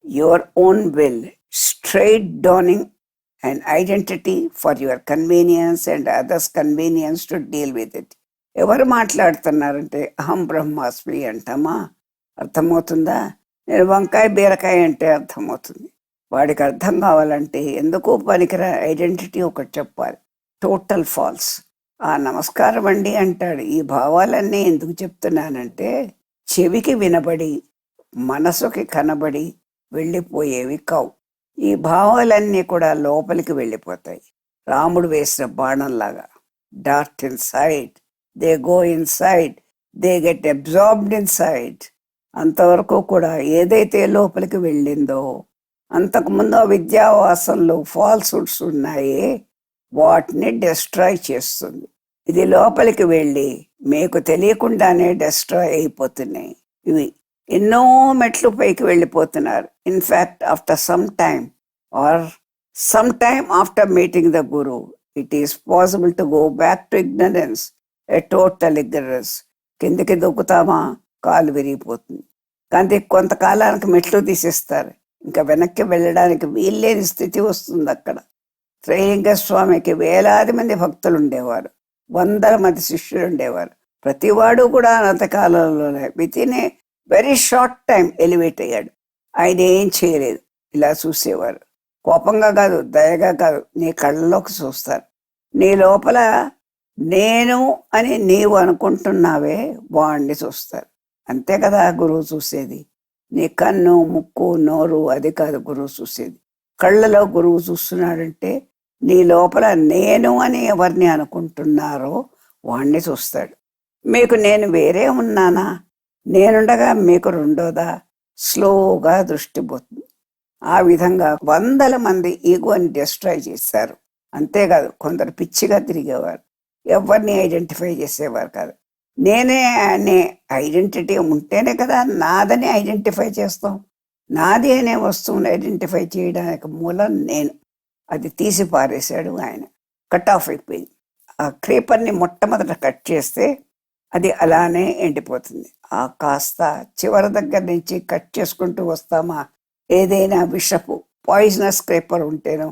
your own will straight downing an identity for your convenience and others' convenience to deal with it. ఎవరు మాట్లాడుతున్నారంటే అహం బ్రహ్మాస్మి అంటామా? అర్థమవుతుందా? నేను వంకాయ బీరకాయ అంటే అర్థమవుతుంది. వాడికి అర్థం కావాలంటే ఎందుకు పనికిరా ఐడెంటిటీ ఒకటి చెప్పాలి. Total false. ఆ నమస్కారం అండి అంటాడు. ఈ భావాలన్నీ ఎందుకు చెప్తున్నానంటే చెవికి వినబడి మనసుకి కనబడి వెళ్ళిపోయేవి కావు. ఈ భావాలన్నీ కూడా లోపలికి వెళ్ళిపోతాయి. రాముడు వేసిన బాణంలాగా. Dart inside, they go inside, they get absorbed inside. అంతవరకు కూడా ఏదైతే లోపలికి వెళ్ళిందో, అంతకుముందు విద్యావాసంలో ఫాల్స్హుడ్స్ ఉన్నాయే వాటిని డిస్ట్రాయ్ చేస్తుంది. ఇది లోపలికి వెళ్ళి మీకు తెలియకుండానే డిస్ట్రాయ్ అయిపోతున్నాయి. ఇవి ఎన్నో మెట్లు పైకి వెళ్ళిపోతున్నారు. In fact after some time or some time after meeting the guru it is possible to go back to ignorance, a total ignorance. కిందకి దొక్కుతామా కాలు విరిగిపోతుంది. కానీ కొంతకాలానికి మెట్లు తీసేస్తారు, ఇంకా వెనక్కి వెళ్ళడానికి వీల్లేని స్థితి వస్తుంది. అక్కడ త్రైలింగ స్వామికి వేలాది మంది భక్తులు ఉండేవారు, వందల మంది శిష్యులు ఉండేవారు. ప్రతివాడు కూడా అనంతకాలంలోనే within a very short time elevate అయ్యాడు. ఆయన ఏం చేయలేదు, ఇలా చూసేవారు. కోపంగా కాదు, దయగా కాదు, నీ కళ్ళలోకి చూస్తారు. నీ లోపల నేను అని నీవు అనుకుంటున్నావే వాడిని చూస్తారు. అంతే కదా గురువు చూసేది. నీ కన్ను, ముక్కు, నోరు అది కాదు గురువు చూసేది. కళ్ళలో గురువు చూస్తున్నాడంటే నీ లోపల నేను అని ఎవరిని అనుకుంటున్నారో వాడిని చూస్తాడు. మీకు నేను వేరే ఉన్నానా? నేనుండగా మీకు రెండోదా? స్లోగా దృష్టి పోతుంది. ఆ విధంగా వందల మంది ఈగోని డిస్ట్రాయ్ చేశారు. అంతేకాదు కొందరు పిచ్చిగా తిరిగేవారు, ఎవరిని ఐడెంటిఫై చేసేవారు కాదు. నేనే అనే ఐడెంటిటీ ఉంటేనే కదా నాదని ఐడెంటిఫై చేస్తాం. నాది అనే వస్తువుని ఐడెంటిఫై చేయడానికి మూలం నేను. అది తీసి పారేశాడు ఆయన. కట్ ఆఫ్ అయిపోయింది. ఆ క్రీపర్ని మొట్టమొదట కట్ చేస్తే అది అలానే ఎండిపోతుంది. ఆ కాస్త చివరి దగ్గర నుంచి కట్ చేసుకుంటూ వస్తామా, ఏదైనా విషపు పాయిజనస్ క్రీపర్ ఉంటేనో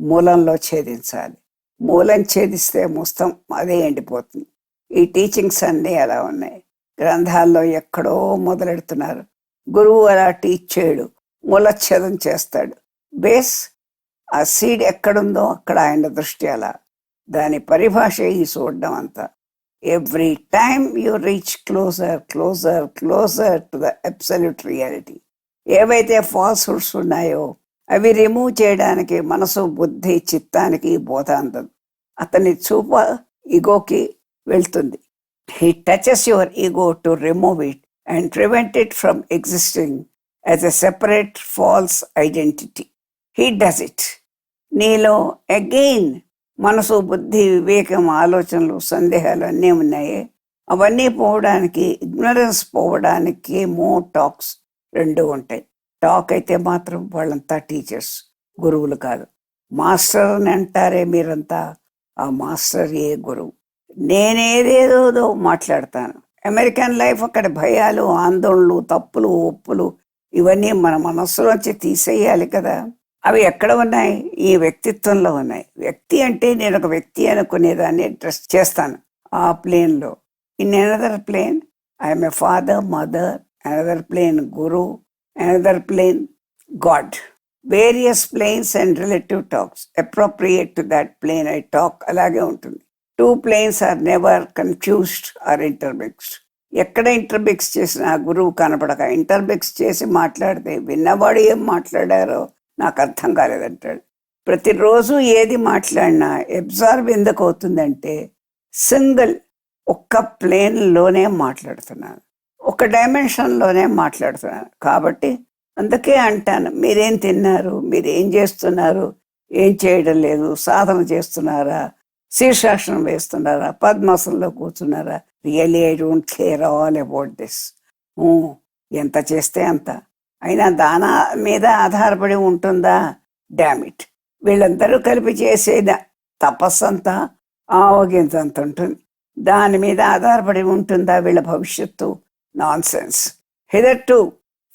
మూలంలో ఛేదించాలి. మూలం ఛేదిస్తే మొత్తం అదే ఎండిపోతుంది. ఈ టీచింగ్స్ అన్నీ అలా ఉన్నాయి. గ్రంథాల్లో ఎక్కడో మొదలెడుతున్నారు. గురువు అలా టీచ్ చేయడు, మూలఛేదం చేస్తాడు. బేస్ ఆ సీడ్ ఎక్కడుందో అక్కడ ఆయన దృష్టి అలా. దాని పరిభాష ఈ చూడడం అంతా. Every time you reach closer closer closer to the absolute reality. ఏవైతే ఫాల్స్హుడ్స్ ఉన్నాయో అవి రిమూవ్ చేయడానికి మనసు, బుద్ధి, చిత్తానికి బోధ అందదు. అతని చూప ఈగోకి వెళ్తుంది. He touches your ego to remove it and prevent it from existing as a separate false identity. He does it. నీలో అగైన్ మనసు, బుద్ధి, వివేకం, ఆలోచనలు, సందేహాలు అన్నీ ఉన్నాయి. అవన్నీ పోవడానికి, ఇగ్నరెన్స్ పోవడానికి మోర్ టాక్స్ రెండు ఉంటాయి. టాక్ అయితే మాత్రం వాళ్ళంతా టీచర్స్, గురువులు కాదు. మాస్టర్ అని అంటారే మీరంతా, ఆ మాస్టర్ ఏ గురువు. నేనేదేదో మాట్లాడతాను. అమెరికన్ లైఫ్ అక్కడ భయాలు, ఆందోళనలు, తప్పులు, ఒప్పులు ఇవన్నీ మన మనస్సులోంచి తీసేయాలి కదా. అవి ఎక్కడ ఉన్నాయి? ఈ వ్యక్తిత్వంలో ఉన్నాయి. వ్యక్తి అంటే నేను ఒక వ్యక్తి అనుకునేదాన్ని డ్రెస్ చేస్తాను ఆ ప్లేన్లో. In another plane I'm a father, mother. Another plane guru, another plane god. Various planes and relative talks appropriate to that plane I talk. అలాగే ఉంటుంది. Two planes are never confused or intermixed. ఎక్కడ intermix చేసినా గురువు కనపడక, intermix చేసి మాట్లాడితే విన్నవాడు ఏం మాట్లాడారో నాకు అర్థం కాలేదంటాడు. ప్రతిరోజు ఏది మాట్లాడినా అబ్జార్బ్ ఎందుకు అవుతుందంటే సింగిల్ ఒక్క ప్లేన్లోనే మాట్లాడుతున్నాను, ఒక డైమెన్షన్లోనే మాట్లాడుతున్నాను. కాబట్టి అందుకే అంటాను, మీరేం తిన్నారు, మీరేం చేస్తున్నారు, ఏం చేయడం లేదు, సాధన చేస్తున్నారా, శీర్షాసనం వేస్తున్నారా, పద్మాసనంలో కూర్చున్నారా, really I don't care all about this. ఎంత చేస్తే అంత, అయినా దాని మీద ఆధారపడి ఉంటుందా? డామిట్. వీళ్ళందరూ కలిపి చేసే తపస్సు అంతా ఆవగింతంత ఉంటుంది. దాని మీద ఆధారపడి ఉంటుందా వీళ్ళ భవిష్యత్తు? Nonsense. Hitherto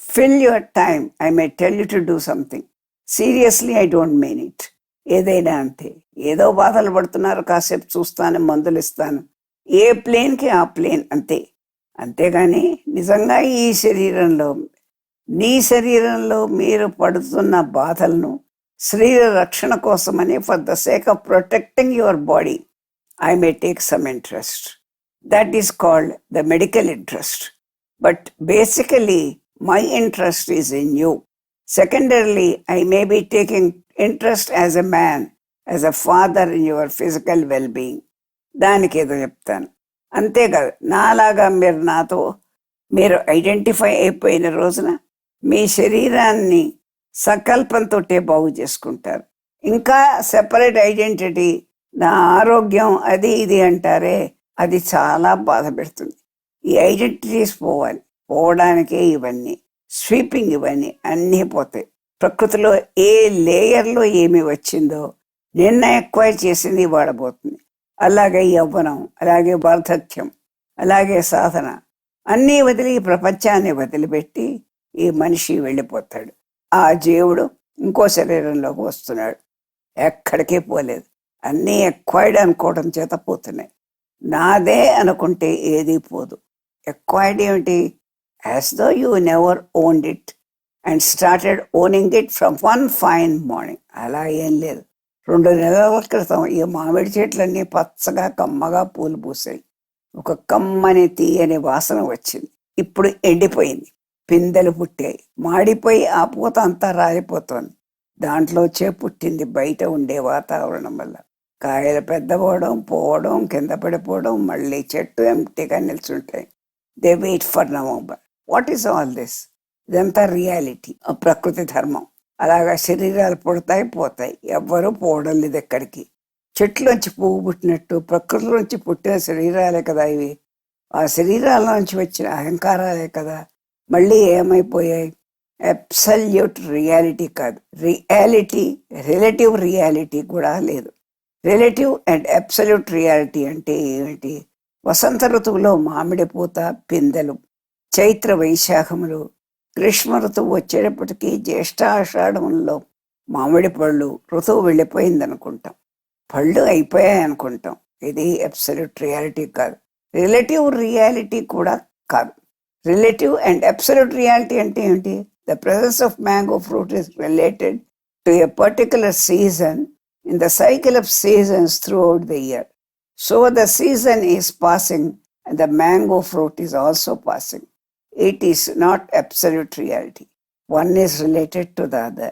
fill your time, I may tell you to do something. Seriously I don't mean it. ఏదైనా అంతే. ఏదో బాధలు పడుతున్నారు, కాసేపు చూస్తాను, మందులు ఇస్తాను. ఏ ప్లేన్కి ఆ ప్లేన్ అంతే. అంతేగాని నిజంగా ఈ శరీరంలో, నీ శరీరంలో మీరు పడుతున్న బాధలను శరీర రక్షణ కోసమని, for the sake of protecting your body, I may take some interest. That is called the medical interest. But basically my interest is in you. Secondarily, I may be taking interest as a man, as a father in your physical well-being. దానికి ఏదో చెప్తాను. అంతేకాదు, నాలాగా మీరు identify అయిపోయిన రోజున మీ శరీరాన్ని సంకల్పంతో బాగు చేసుకుంటారు. ఇంకా సెపరేట్ ఐడెంటిటీ, నా ఆరోగ్యం అది ఇది అంటారే, అది చాలా బాధ పెడుతుంది. ఈ ఐడెంటిటీస్ పోవడానికే ఇవన్నీ స్వీపింగ్, ఇవన్నీ అన్నీ పోతాయి. ప్రకృతిలో ఏ లేయర్లో ఏమి వచ్చిందో నిన్న ఎక్వైర్ చేసింది వాడబోతుంది. అలాగే యవ్వనం, అలాగే వార్ధక్యం, అలాగే సాధన అన్నీ వదిలి ప్రపంచాన్ని వదిలిపెట్టి ఈ మనిషి వెళ్ళిపోతాడు. ఆ జీవుడు ఇంకో శరీరంలోకి వస్తున్నాడు. ఎక్కడికే పోలేదు, అన్నీ ఎక్వైర్డ్ అనుకోవడం చేత పోతున్నాయి. నాదే అనుకుంటే ఏది పోదు. ఎక్వైర్డ్ ఏమిటి? As though you never owned it and started owning it from one fine morning. అలా ఏం లేదు. 2 నెలల క్రితం ఈ మామిడి చెట్లన్నీ పచ్చగా కమ్మగా పూలు పూసాయి. ఒక కమ్మని తీయని వాసన వచ్చింది. ఇప్పుడు ఎండిపోయింది, పిందెలు పుట్టాయి, మాడిపోయి ఆ పూత అంతా రాలిపోతోంది. దాంట్లో పుట్టింది బయట ఉండే వాతావరణం వల్ల. కాయలు పెద్దపోవడం, పోవడం, కింద పడిపోవడం, మళ్ళీ చెట్టు ఎంటీగా నిల్చుంటాయి. They wait for November. What is all this? ఇదంతా రియాలిటీ, ప్రకృతి ధర్మం. అలాగా శరీరాలు పుడతాయి పోతాయి, ఎవ్వరూ పోవడం లేదు ఎక్కడికి. చెట్లోంచి పువ్వు పుట్టినట్టు ప్రకృతిలోంచి పుట్టిన శరీరాలే కదా ఇవి. ఆ శరీరాల్లోంచి వచ్చిన అహంకారాలే కదా మళ్ళీ ఏమైపోయాయి. అబ్సల్యూట్ రియాలిటీ కాదు, రియాలిటీ, రిలేటివ్ రియాలిటీ కూడా లేదు. రిలేటివ్ అండ్ అబ్సల్యూట్ రియాలిటీ అంటే ఏమిటి? వసంత ఋతువులో మామిడి పూత పిందెలు, చైత్ర వైశాఖములు, గ్రీష్మ ఋతువు వచ్చేటప్పటికీ జ్యేష్ఠ ఆషాఢంలో మామిడి పళ్ళు, ఋతువు వెళ్ళిపోయింది అనుకుంటాం, పళ్ళు అయిపోయాయి అనుకుంటాం. ఇది అబ్సల్యూట్ రియాలిటీ కాదు, రిలేటివ్ రియాలిటీ కూడా కాదు. రిలేటివ్ అండ్ అబ్సల్యూట్ రియాలిటీ అంటే ఏంటి? The presence of mango fruit is related to a particular season in the cycle of seasons throughout the year. So the season is passing and the mango fruit is also passing. It is not absolute reality. One is related to the other.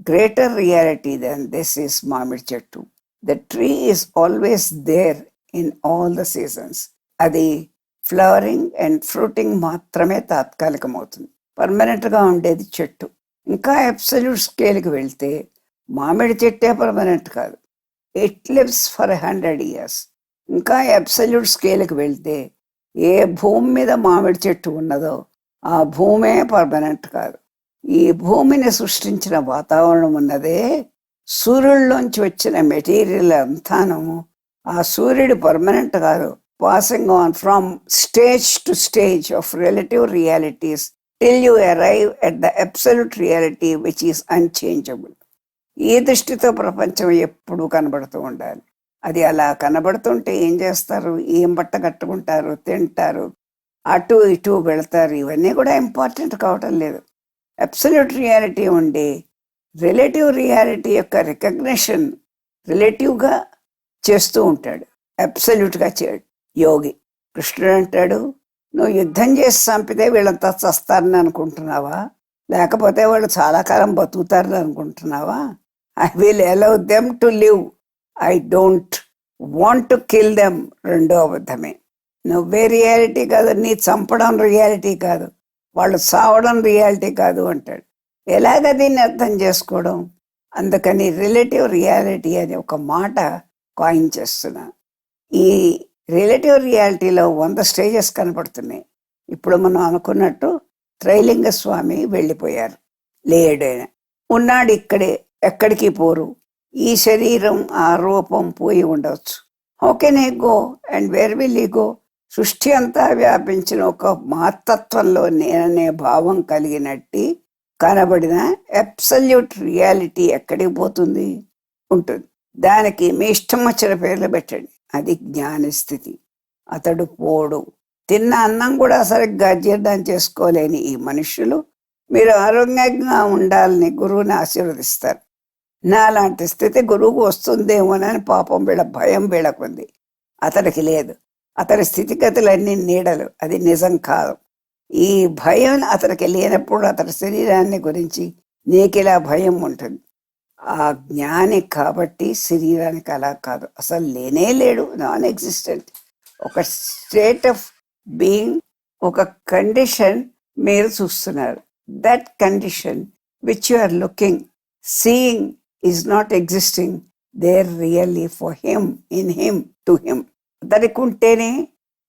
Greater reality than this is Mamid Chettu. The tree is always there in all the seasons. Adi flowering and fruiting మాత్రమే తాత్కాలికమవుతుంది, పర్మనెంట్గా ఉండేది చెట్టు. ఇంకా absolute స్కేల్కి వెళ్తే మామిడి చెట్టే permanent కాదు, it lives for 100 years. ఇంకా అబ్సల్యూట్ స్కేల్కి వెళ్తే ఏ భూమి మీద మామిడి చెట్టు ఉన్నదో ఆ భూమే పర్మనెంట్ కాదు. ఈ భూమిని సృష్టించిన వాతావరణం ఉన్నదే సూర్యుల్లోంచి వచ్చిన మెటీరియల్ అంతాను. ఆ సూర్యుడు పర్మనెంట్ కాదు, passing on from stage to stage of relative realities till you arrive at the absolute reality which is unchangeable. ఈ దృష్టితో ప్రపంచం ఎప్పుడూ కనబడుతూ ఉండాలి. అది అలా కనబడుతుంటే ఏం చేస్తారు? ఏం బట్ట కట్టుకుంటారు, తింటారు, అటు ఇటు వెళతారు. ఇవన్నీ కూడా ఇంపార్టెంట్ కావటం లేదు. అబ్సల్యూట్ రియాలిటీ ఉండి రిలేటివ్ రియాలిటీ యొక్క రికగ్నిషన్ రిలేటివ్గా చేస్తూ ఉంటాడు, అబ్సల్యూట్గా చేయడు. యోగి కృష్ణుడు అంటాడు, నువ్వు యుద్ధం చేసి చంపితే వీళ్ళంతా చస్తారని అనుకుంటున్నావా, లేకపోతే వాళ్ళు చాలా కాలం బతుకుతారని అనుకుంటున్నావా? I will allow them to live, I don't want to kill them. రెండో అబద్ధమే. నువ్వే రియాలిటీ కాదు, నీ చంపడం రియాలిటీ కాదు, వాళ్ళు సావడం రియాలిటీ కాదు అంటాడు. ఎలాగ దీన్ని అర్థం చేసుకోవడం? అందుకని రిలేటివ్ రియాలిటీ అని ఒక మాట కాయిన్ చేస్తున్నా. ఈ రిలేటివ్ రియాలిటీలో 100 స్టేజెస్ కనపడుతున్నాయి. ఇప్పుడు మనం అనుకున్నట్టు త్రైలింగ స్వామి వెళ్ళిపోయారు, లేడైన ఉన్నాడు ఇక్కడే, ఎక్కడికి పోరు. ఈ శరీరం ఆ రూపం పోయి ఉండవచ్చు. How can he go and where will he go? సృష్టి అంతా వ్యాపించిన ఒక మహత్తత్వంలో నేననే భావం కలిగినట్టు కనబడిన అబ్సల్యూట్ రియాలిటీ ఎక్కడికి పోతుంది? ఉంటుంది. దానికి మీ ఇష్టం వచ్చిన పేర్లు పెట్టండి, అది జ్ఞానస్థితి. అతడు పోడు. తిన్న అన్నం కూడా సరిగ్గా జీర్ణం చేసుకోలేని ఈ మనుషులు మీరు ఆరోగ్యంగా ఉండాలని గురువుని ఆశీర్వదిస్తారు. నాలాంటి స్థితి గురువుకు వస్తుందేమోనని పాపం వీళ్ళ భయం వీళ్ళకుంది, అతడికి లేదు. అతడి స్థితిగతులన్నీ నీడలు, అది నిజం కాదు. ఈ భయం అతడికి లేనప్పుడు అతడి శరీరాన్ని గురించి నీకిలా భయం ఉంటుంది. ఆ జ్ఞాని కాబట్టి శరీరానికి అలా కాదు, అసలు లేనే లేడు, నాన్ ఎగ్జిస్టెంట్. ఒక స్టేట్ ఆఫ్ బీయింగ్, ఒక కండిషన్ మీరు చూస్తున్నారు. That condition which you are looking, seeing is not existing there really for him, in him, to him. అతనికి ఉంటేనే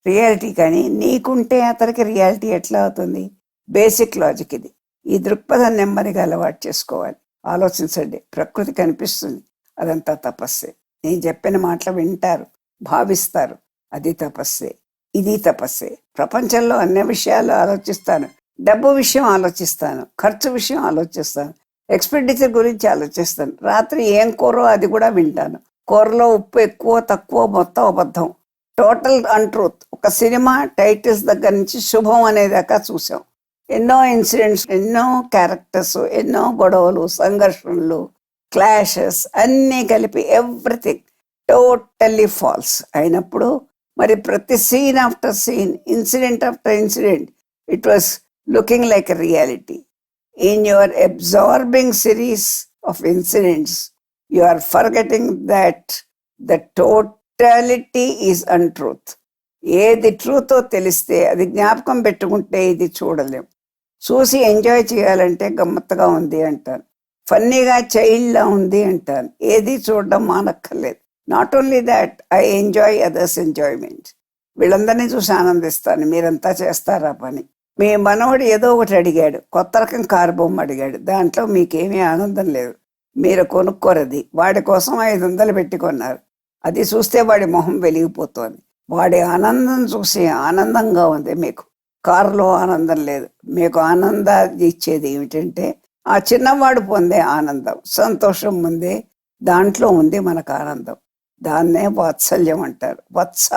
రియాలిటీ, కానీ నీకుంటే అతనికి రియాలిటీ ఎట్లా అవుతుంది? బేసిక్ లాజిక్ ఇది. ఈ దృక్పథం నెమ్మదిగా అలవాటు చేసుకోవాలి. ఆలోచించండి. ప్రకృతి కనిపిస్తుంది, అదంతా తపస్సే. నేను చెప్పిన మాటలు వింటారు, భావిస్తారు, అది తపస్సే. ఇది తపస్సే. ప్రపంచంలో అన్ని విషయాలు ఆలోచిస్తాను, డబ్బు విషయం ఆలోచిస్తాను, ఖర్చు విషయం ఆలోచిస్తాను, ఎక్స్పెండిచర్ గురించి ఆలోచిస్తాను. రాత్రి ఏం కూరో అది కూడా వింటాను. కూరలో ఉప్పు ఎక్కువ తక్కువ మొత్తం అబద్ధం, టోటల్ అన్ట్రూత్. ఒక సినిమా టైటిల్స్ దగ్గర నుంచి శుభం అనేదాకా చూసాం. ఎన్నో ఇన్సిడెంట్స్, ఎన్నో క్యారెక్టర్స్, ఎన్నో గొడవలు, సంఘర్షణలు, క్లాషెస్ అన్నీ కలిపి ఎవ్రీథింగ్ టోటల్లీ ఫాల్స్ అయినప్పుడు మరి ప్రతి scene after scene, incident after incident, it was looking like a reality. In your absorbing series of incidents you are forgetting that the totality is untruth. ఏది ట్రూతో తెలిస్తే అది జ్ఞాపకం పెట్టుకుంటే ఇది చూడలేం. చూసి ఎంజాయ్ చేయాలంటే గమ్మత్తుగా ఉంది అంటాను, ఫన్నీగా చైల్డ్లా ఉంది అంటాను. ఏది చూడడం మానక్కర్లేదు. Not only that, I enjoy others enjoyment. వీళ్ళందరినీ చూసి ఆనందిస్తాను. మీరంతా చేస్తారా పని? మీ మనవడు ఏదో ఒకటి అడిగాడు, కొత్త రకం కారు బొమ్మ అడిగాడు, దాంట్లో మీకేమీ ఆనందం లేదు, మీరు కొనుక్కోరది. వాడి కోసం 500 పెట్టి కొన్నారు. అది చూస్తే వాడి మొహం వెలిగిపోతోంది. వాడి ఆనందం చూసి ఆనందంగా ఉంది మీకు. కారులో ఆనందం లేదు. మీకు ఆనందాన్ని ఇచ్చేది ఏమిటంటే ఆ చిన్నవాడు పొందే ఆనందం, సంతోషం ఉందే, దాంట్లో ఉంది మనకు ఆనందం. దాన్నే వాత్సల్యం అంటారు. వత్స,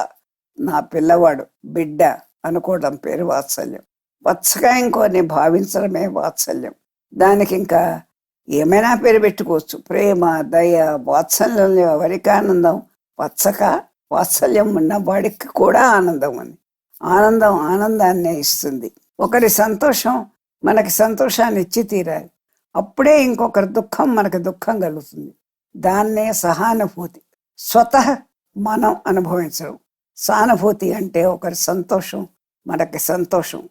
నా పిల్లవాడు, బిడ్డ అనుకోవడం పేరు వాత్సల్యం. వత్సగా ఇంకోని భావించడమే వాత్సల్యం. దానికి ఇంకా ఏమైనా పేరు పెట్టుకోవచ్చు. ప్రేమ, దయ, వాత్సల్యం ఎవరికి ఆనందం? వత్సక వాత్సల్యం ఉన్న వాడికి కూడా ఆనందం ఉంది. ఆనందం ఆనందాన్నే ఇస్తుంది. ఒకరి సంతోషం మనకి సంతోషాన్ని ఇచ్చి తీరాలి. అప్పుడే ఇంకొకరి దుఃఖం మనకి దుఃఖం కలుగుతుంది. దాన్నే సహానుభూతి. స్వతః మనం అనుభవించడం. సానుభూతి అంటే ఒకరి సంతోషం మనకి సంతోషం,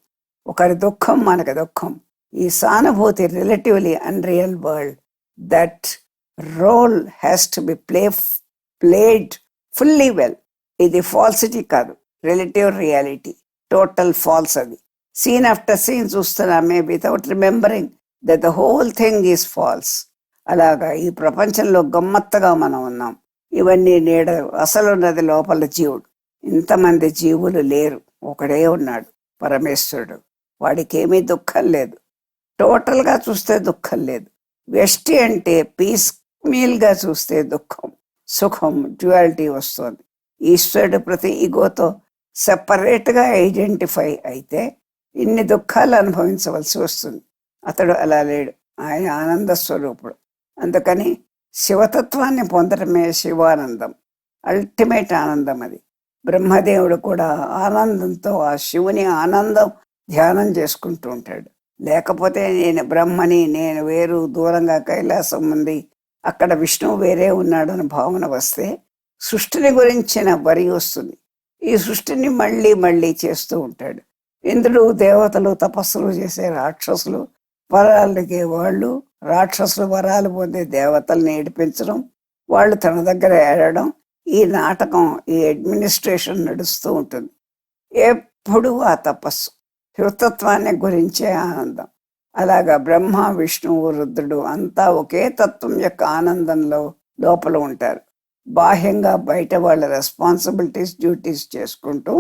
ఒకరి దుఃఖం మనకి దుఃఖం. ఈ సానుభూతి relatively unreal world. That role has to be played fully well. ఇది ఫాల్సిటీ కాదు, రిలేటివ్ రియాలిటీ. టోటల్ ఫాల్స్ అది. సీన్ ఆఫ్టర్ సీన్ చూస్తున్నామే without remembering that the whole thing is false. అలాగా ఈ ప్రపంచంలో గమ్మత్తగా మనం ఉన్నాం. ఇవన్నీ నీడలు. అసలు ఉన్నది లోపల జీవుడు. ఇంతమంది జీవులు లేరు, ఒకడే ఉన్నాడు, పరమేశ్వరుడు. వాడికి ఏమీ దుఃఖం లేదు. టోటల్గా చూస్తే దుఃఖం లేదు. వ్యష్టి అంటే పీస్ మీల్గా చూస్తే దుఃఖం, సుఖం, డ్యువాలిటీ వస్తుంది. ఈశ్వరుడు ప్రతి ఈగోతో సెపరేట్గా ఐడెంటిఫై అయితే ఇన్ని దుఃఖాలు అనుభవించవలసి వస్తుంది. అతడు అలా లేడు, ఆయన ఆనంద స్వరూపుడు. అందుకని శివతత్వాన్ని పొందడమే శివానందం, అల్టిమేట్ ఆనందం అది. బ్రహ్మదేవుడు కూడా ఆనందంతో ఆ శివుని ఆనందం ధ్యానం చేసుకుంటూ ఉంటాడు. లేకపోతే నేను బ్రహ్మని, నేను వేరు, దూరంగా కైలాసం ఉంది, అక్కడ విష్ణువు వేరే ఉన్నాడు అని భావన వస్తే సృష్టిని గురించిన వరి వస్తుంది. ఈ సృష్టిని మళ్ళీ మళ్ళీ చేస్తూ ఉంటాడు. ఇంద్రుడు, దేవతలు తపస్సులు చేసే రాక్షసులు, వరాలకి వాళ్ళు, రాక్షసులు వరాలు పొందే దేవతల్ని ఏడిపించడం, వాళ్ళు తన దగ్గర ఏడడం, ఈ నాటకం, ఈ అడ్మినిస్ట్రేషన్ నడుస్తూ ఉంటుంది. ఎప్పుడూ ఆ తపస్సు, శివతత్వాన్ని గురించే ఆనందం. అలాగా బ్రహ్మ, విష్ణువు, రుద్రుడు అంతా ఒకే తత్వం యొక్క ఆనందంలో లోపల ఉంటారు. బాహ్యంగా బయట వాళ్ళ రెస్పాన్సిబిలిటీస్, డ్యూటీస్ చేసుకుంటూ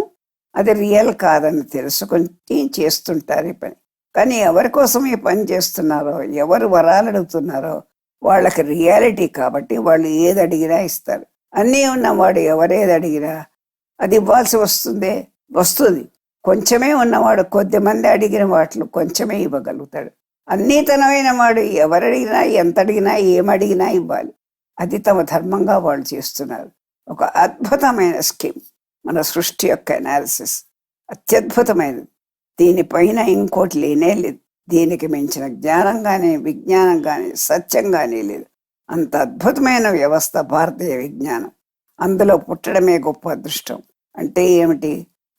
అది రియల్ కాదని తెలుసుకుంటే చేస్తుంటారు ఈ పని. కానీ ఎవరి కోసం ఈ పని చేస్తున్నారో, ఎవరు వరాలు అడుగుతున్నారో వాళ్ళకి రియాలిటీ కాబట్టి వాళ్ళు ఏది అడిగినా ఇస్తారు. అన్నీ ఉన్నవాడు ఎవరేది అడిగినా అది ఇవ్వాల్సి వస్తుంది. కొంచెమే ఉన్నవాడు కొద్దిమంది అడిగిన వాటిలో కొంచెమే ఇవ్వగలుగుతాడు. అన్నీతనమైన వాడు ఎవరడిగినా, ఎంత అడిగినా, ఏమడిగినా ఇవ్వాలి. అది తమ ధర్మంగా వాళ్ళు చేస్తున్నారు. ఒక అద్భుతమైన స్కీమ్ మన సృష్టి యొక్క అనాలిసిస్, అత్యద్భుతమైనది. దీనిపైన ఇంకోటి లేనే లేదు. దీనికి మించిన జ్ఞానం కానీ, విజ్ఞానం కానీ, సత్యం కానీ లేదు. అంత అద్భుతమైన వ్యవస్థ భారతీయ విజ్ఞానం. అందులో పుట్టడమే గొప్ప అదృష్టం. అంటే ఏమిటి?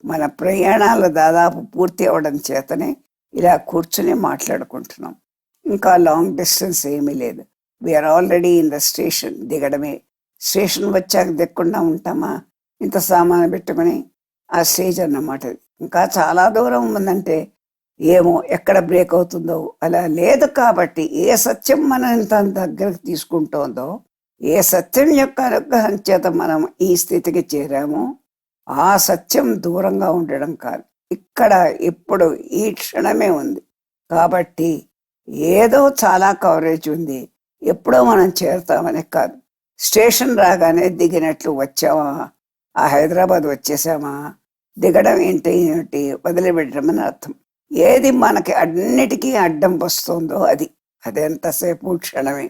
మన ప్రయాణాలు దాదాపు పూర్తి అవ్వడం చేతనే ఇలా కూర్చుని మాట్లాడుకుంటున్నాం. ఇంకా లాంగ్ డిస్టెన్స్ ఏమీ లేదు. We are already in the station. దిగడమే. స్టేషన్ వచ్చాక దిక్కుండా ఉంటామా? ఇంత సామాను పెట్టుకుని ఆ స్టేజ్ అన్నమాట. ఇంకా చాలా దూరం ఉందంటే ఏమో ఎక్కడ బ్రేక్ అవుతుందో. అలా లేదు. కాబట్టి ఏ సత్యం మనం ఇంత దగ్గరకు తీసుకుంటోందో, ఏ సత్యం యొక్క అనుగ్రహం చేత మనం ఈ స్థితికి చేరామో, ఆ సత్యం దూరంగా ఉండడం కాదు, ఇక్కడ ఇప్పుడు ఈ క్షణమే ఉంది. కాబట్టి ఏదో చాలా కవరేజ్ ఉంది, ఎప్పుడో మనం చేరుతామని కాదు. స్టేషన్ రాగానే దిగినట్లు వచ్చామా, ఆ హైదరాబాద్ వచ్చేసామా, దిగడం ఏంటి వదిలిపెట్టడం అర్థం. ఏది మనకి అన్నిటికీ అడ్డం వస్తుందో అది ఎంతసేపు క్షణమే.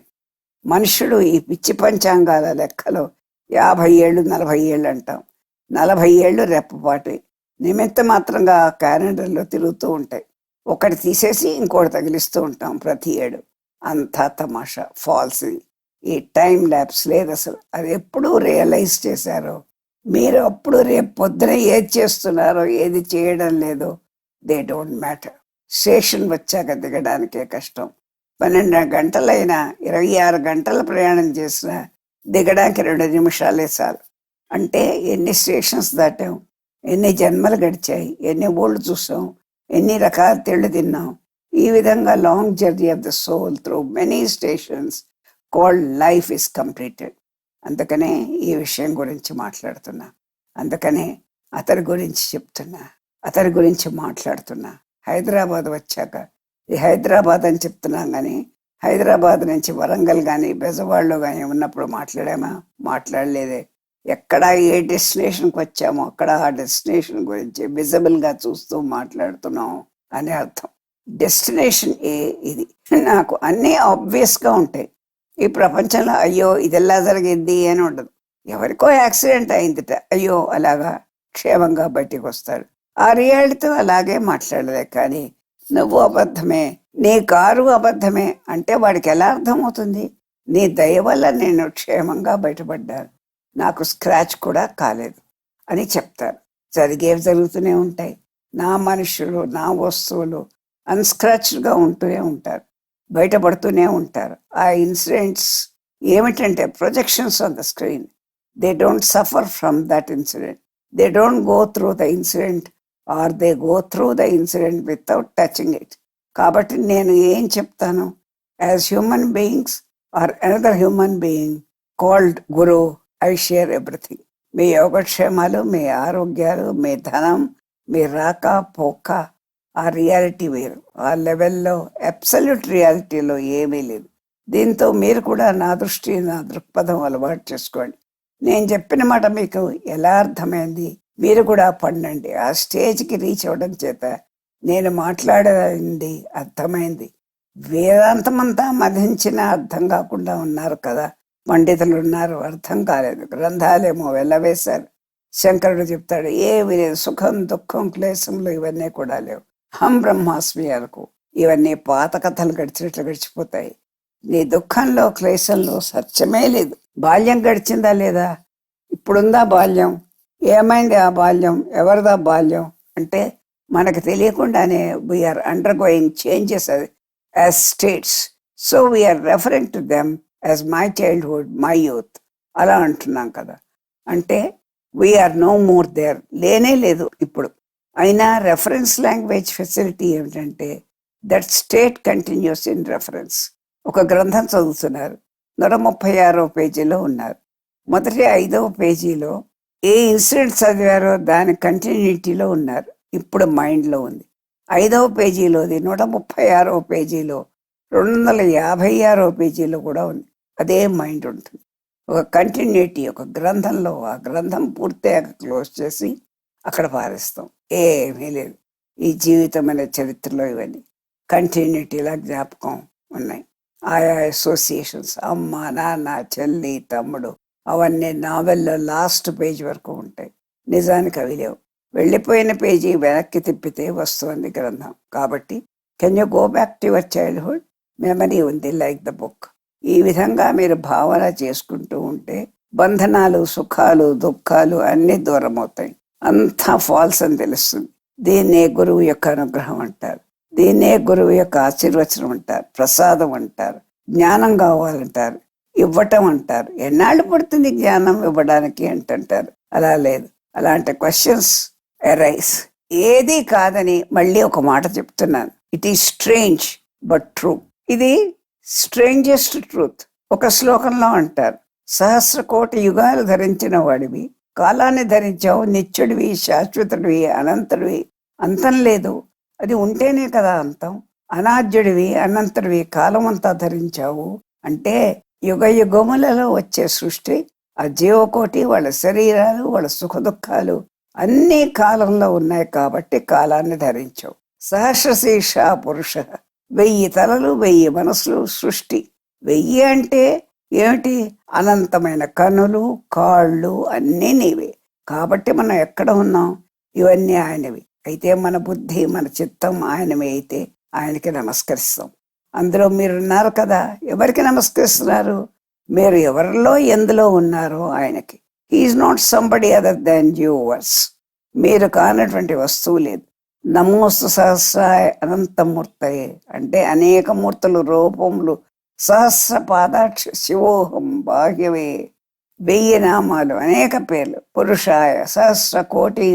మనుషుడు ఈ పిచ్చి పంచాంగాల లెక్కలో 50 ఏళ్ళు 40 ఏళ్ళు అంటాం. 40 ఏళ్ళు రెప్పపాటు నిమిత్త మాత్రంగా క్యాలెండర్లో తిరుగుతూ ఉంటాయి. ఒకటి తీసేసి ఇంకోటి తగిలిస్తూ ఉంటాం ప్రతి ఏడు. అంతా తమాషా, ఫాల్స్. ఈ టైం ల్యాబ్స్ లేదు అసలు. అది ఎప్పుడు రియలైజ్ చేశారో మీరు, అప్పుడు రేపు పొద్దున ఏది చేస్తున్నారో, ఏది చేయడం లేదో, దే డోంట్ మ్యాటర్. స్టేషన్ వచ్చాక దిగడానికే కష్టం. 12 గంటలైనా 26 గంటల ప్రయాణం చేసినా దిగడానికి 2 నిమిషాలే చాలు. అంటే ఎన్ని స్టేషన్స్ దాటాం, ఎన్ని జన్మలు గడిచాయి, ఎన్ని ఊళ్ళు చూసాం, ఎన్ని రకాల తిళ్ళు తిన్నాం. ఈ విధంగా long journey of the soul through many stations called life is completed. అందుకనే ఈ విషయం గురించి మాట్లాడుతున్నా, అందుకనే అతని గురించి చెప్తున్నా, అతని గురించి మాట్లాడుతున్నా. హైదరాబాద్ వచ్చాక, ఈ హైదరాబాద్ అని చెప్తున్నాం కానీ హైదరాబాద్ నుంచి వరంగల్ కానీ బెజవాడలో కానీ ఉన్నప్పుడు మాట్లాడామా? మాట్లాడలేదే. ఎక్కడ ఏ డెస్టినేషన్కి వచ్చామో అక్కడ ఆ డెస్టినేషన్ గురించి విజిబుల్గా చూస్తూ మాట్లాడుతున్నాం అని అర్థం. డెస్టినేషన్ ఇది. నాకు అన్నీ ఆబ్వియస్గా ఉంటాయి. ఈ ప్రపంచంలో అయ్యో ఇది ఎలా జరిగింది అని ఉండదు. ఎవరికో యాక్సిడెంట్ అయిందిట, అయ్యో అలాగా క్షేమంగా బయటికి వస్తాడు. ఆ రియాలిటీతో అలాగే మాట్లాడలే. కానీ నువ్వు అబద్ధమే, నీ కారు అబద్ధమే అంటే వాడికి ఎలా అర్థమవుతుంది? నీ దయ వల్ల నేను క్షేమంగా బయటపడ్డాను, నాకు స్క్రాచ్ కూడా కాలేదు అని చెప్తారు. జరిగేవి జరుగుతూనే ఉంటాయి. నా మనుషులు, నా వస్తువులు అన్స్క్రాచ్డ్గా ఉంటూనే ఉంటారు, బయటపడుతూనే ఉంటారు. ఆ ఇన్సిడెంట్స్ ఏమిటంటే projections on the screen. They don't suffer from that incident, they don't go through the incident or they go through the incident without touching it. కాబట్టి నేను ఏం చెప్తాను, as human beings or another human being called guru, I share everything. మీ యోగక్షేమాలు, మీ ఆరోగ్యాలు, మీ ధనం, మీ రాక పోక, ఆ రియాలిటీ వేరు. ఆ లెవెల్లో అబ్సల్యూట్ రియాలిటీలో ఏమీ లేదు. దీంతో మీరు కూడా నా దృష్టి, నా దృక్పథం అలవాటు చేసుకోండి. నేను చెప్పిన మాట మీకు ఎలా అర్థమైంది మీరు కూడా పండండి. ఆ స్టేజ్కి రీచ్ అవ్వడం చేత నేను మాట్లాడేది అర్థమైంది. వేదాంతమంతా మధించిన అర్థం కాకుండా ఉన్నారు కదా పండితులు ఉన్నారు, అర్థం కాలేదు. గ్రంథాలేమో వెళ్ళవేశారు. శంకరుడు చెప్తాడు ఏవి లేదు, సుఖం దుఃఖం క్లేశంలో ఇవన్నీ కూడా లేవు, హం బ్రహ్మాస్మి అనుకో. ఇవన్నీ పాత కథలు గడిచినట్లు గడిచిపోతాయి. నీ దుఃఖంలో క్లేశంలో సత్యమే లేదు. బాల్యం గడిచిందా లేదా? ఇప్పుడుందా బాల్యం? ఏమైంది ఆ బాల్యం? ఎవరిదా బాల్యం? అంటే మనకు తెలియకుండానే we are undergoing changes as states. So we are referring to them as my childhood, my youth అలా అంటున్నాం కదా. అంటే వీఆర్ నో మోర్ దేర్, లేనే లేదు ఇప్పుడు. అయినా రెఫరెన్స్ లాంగ్వేజ్ ఫెసిలిటీ ఏమిటంటే that state continuous in reference. ఒక గ్రంథం చదువుతున్నారు, 136వ పేజీలో ఉన్నారు. మొదటి 5వ పేజీలో ఏ ఇన్సిడెంట్ చదివారో దాని కంటిన్యూటీలో ఉన్నారు, ఇప్పుడు మైండ్లో ఉంది. 5వ పేజీలోది 136వ పేజీలో 256వ పేజీలో కూడా ఉంది, అదే మైండ్ ఉంటుంది. ఒక కంటిన్యూటీ ఒక గ్రంథంలో, ఆ గ్రంథం పూర్తయ్యాక క్లోజ్ చేసి అక్కడ పారేస్తాం. ఏమీ లేదు. ఈ జీవితం అనే చరిత్రలో ఇవన్నీ కంటిన్యూటీలా జ్ఞాపకం ఉన్నాయి. ఆయా అసోసియేషన్స్, అమ్మ నాన్న చెల్లి తమ్ముడు, అవన్నీ నావెల్లో లాస్ట్ పేజ్ వరకు ఉంటాయి. నిజానికి అవి లేవు. వెళ్ళిపోయిన పేజీ వెనక్కి తిప్పితే వస్తుంది గ్రంథం. కాబట్టి can you go back to your childhood? Memory ఉంది లైక్ ద బుక్. ఈ విధంగా మీరు భావన చేసుకుంటూ ఉంటే బంధనాలు, సుఖాలు, దుఃఖాలు అన్నీ దూరం అవుతాయి. అంతా ఫాల్స్ అని తెలుస్తుంది. దీన్నే గురువు యొక్క అనుగ్రహం అంటారు, దీన్నే గురువు యొక్క ఆశీర్వచనం అంటారు, ప్రసాదం అంటారు, జ్ఞానం కావాలంటారు, ఇవ్వటం అంటారు. ఎన్నాళ్ళు పడుతుంది జ్ఞానం ఇవ్వడానికి అంటుంటారు. అలా లేదు. అలాంటి క్వశ్చన్స్ అరైజ్. ఏది కాదని మళ్ళీ ఒక మాట చెప్తున్నాను, it is strange but true. ఇది స్ట్రేంజెస్ట్ ట్రూత్. ఒక శ్లోకంలో అంటారు, 1000 కోటి యుగాలు ధరించిన వాడివి, కాలాన్ని ధరించావు, నిత్యుడివి, శాశ్వతుడివి, అనంతుడివి, అంతం లేదు. అది ఉంటేనే కదా అంతం. అనాద్యుడివి, అనంతుడివి, కాలం అంతా ధరించావు అంటే యుగ యుగములలో వచ్చే సృష్టి, ఆ జీవకోటి, వాళ్ళ శరీరాలు, వాళ్ళ సుఖ దుఃఖాలు అన్నీ కాలంలో ఉన్నాయి కాబట్టి కాలాన్ని ధరించావు. సహస్రశీర్ష పురుష, 1000 తలలు 1000 మనసులు సృష్టి. 1000 అంటే ఏమిటి? అనంతమైన కనులు, కాళ్ళు అన్నీ నీవే. కాబట్టి మనం ఎక్కడ ఉన్నాం? ఇవన్నీ ఆయనవి. అయితే మన బుద్ధి, మన చిత్తం ఆయనవి అయితే ఆయనకి నమస్కరిస్తాం. అందులో మీరున్నారు కదా, ఎవరికి నమస్కరిస్తున్నారు? మీరు ఎవరిలో ఎందులో ఉన్నారో ఆయనకి. He is not somebody other than yours. మీరు కానటువంటి వస్తువు లేదు. నమోస్తు సహస్రాయ అనంతమూర్తయే అంటే అనేక మూర్తులు రూపములు సహస్ర పాదాక్ష శివోహం భాగ్యవే 1000 నామాలు అనేక పేర్లు పురుషాయ సహస్ర కోటి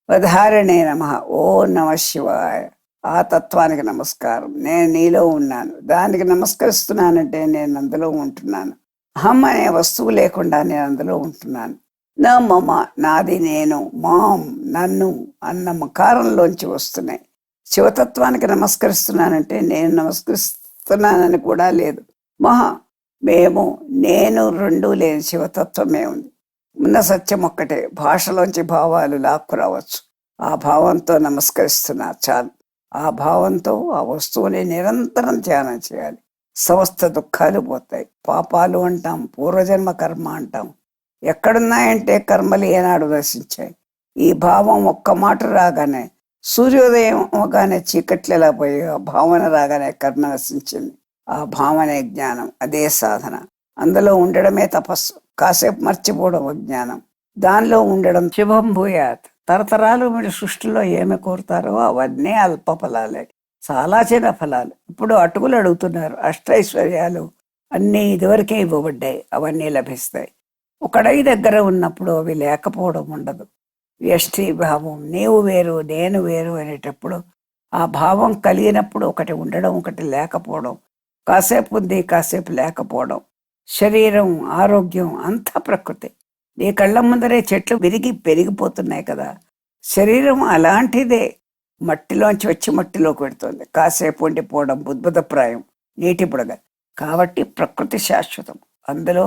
వధారణే నమ. ఓ నమ శివాయ. ఆ తత్వానికి నమస్కారం. నేను నీలో ఉన్నాను, దానికి నమస్కరిస్తున్నానంటే నేను అందులో ఉంటున్నాను. అహం అనే వస్తువు లేకుండా నేను అందులో ఉంటున్నాను. నా మమ నాది నేను, మాం నన్ను అన్న మకారంలోంచి వస్తున్నాయి. శివతత్వానికి నమస్కరిస్తున్నానంటే నేను నమస్కరిస్తున్నానని కూడా లేదు. మహా మేము నేను రెండూ లేదు, శివతత్వమే ఉంది. ఉన్న సత్యం ఒక్కటే. భాషలోంచి భావాలు లాక్కురావచ్చు. ఆ భావంతో నమస్కరిస్తున్నా చాలు. ఆ భావంతో ఆ వస్తువుని నిరంతరం ధ్యానం చేయాలి. సమస్త దుఃఖాలు పోతాయి. పాపాలు అంటాం, పూర్వజన్మ కర్మ అంటాం. ఎక్కడున్నాయంటే కర్మలు ఏనాడు నశించాయి. ఈ భావం ఒక్క మాట రాగానే, సూర్యోదయం అవగానే చీకట్లు ఎలా పోయి ఆ భావన రాగానే కర్మ నశించింది. ఆ భావనే జ్ఞానం, అదే సాధన. అందులో ఉండడమే తపస్సు. కాసేపు మర్చిపోవడం అజ్ఞానం, దానిలో ఉండడం శుభం భూయాత్. తరతరాలు మీరు సృష్టిలో ఏమి కోరుతారో అవన్నీ అల్ప ఫలాలే, చాలా చిన్న ఫలాలు. ఇప్పుడు అటుకులు అడుగుతున్నారు. అష్టైశ్వర్యాలు అన్నీ ఇదివరకే ఇవ్వబడ్డాయి, అవన్నీ లభిస్తాయి. ఒకడై దగ్గర ఉన్నప్పుడు అవి లేకపోవడం ఉండదు. వ్యష్టి భావం, నీవు వేరు నేను వేరు అనేటప్పుడు ఆ భావం కలిగినప్పుడు ఒకటి ఉండడం ఒకటి లేకపోవడం, కాసేపు ఉంది కాసేపు లేకపోవడం. శరీరం ఆరోగ్యం అంతా ప్రకృతి. నీ కళ్ళ ముందరే చెట్లు విరిగి పెరిగిపోతున్నాయి కదా. శరీరం అలాంటిదే, మట్టిలోంచి వచ్చి మట్టిలోకి పెడుతుంది. కాసేపు ఉండిపోవడం బుద్భుతప్రాయం, నీటి బుడగ. కాబట్టి ప్రకృతి శాశ్వతం. అందులో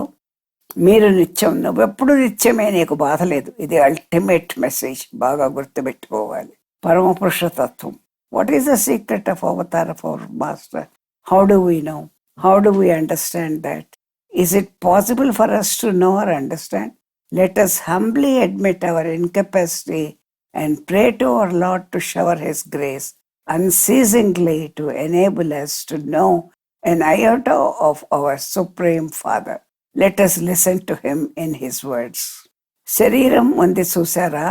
మీరు నిత్యం, నువ్వెప్పుడు నిత్యమే, నీకు బాధ లేదు. ఇది అల్టిమేట్ మెసేజ్. బాగా గుర్తుపెట్టుకోవాలి. పరమపురుషతత్వం. What is the secret of avatar of our master? How do we know? How do we understand that? Is it possible for us to know or understand? Let us humbly admit our incapacity and pray to our Lord to shower His grace unceasingly to enable us to know an iota of our Supreme Father. Let us listen to Him in His words. Shariram undi chusara.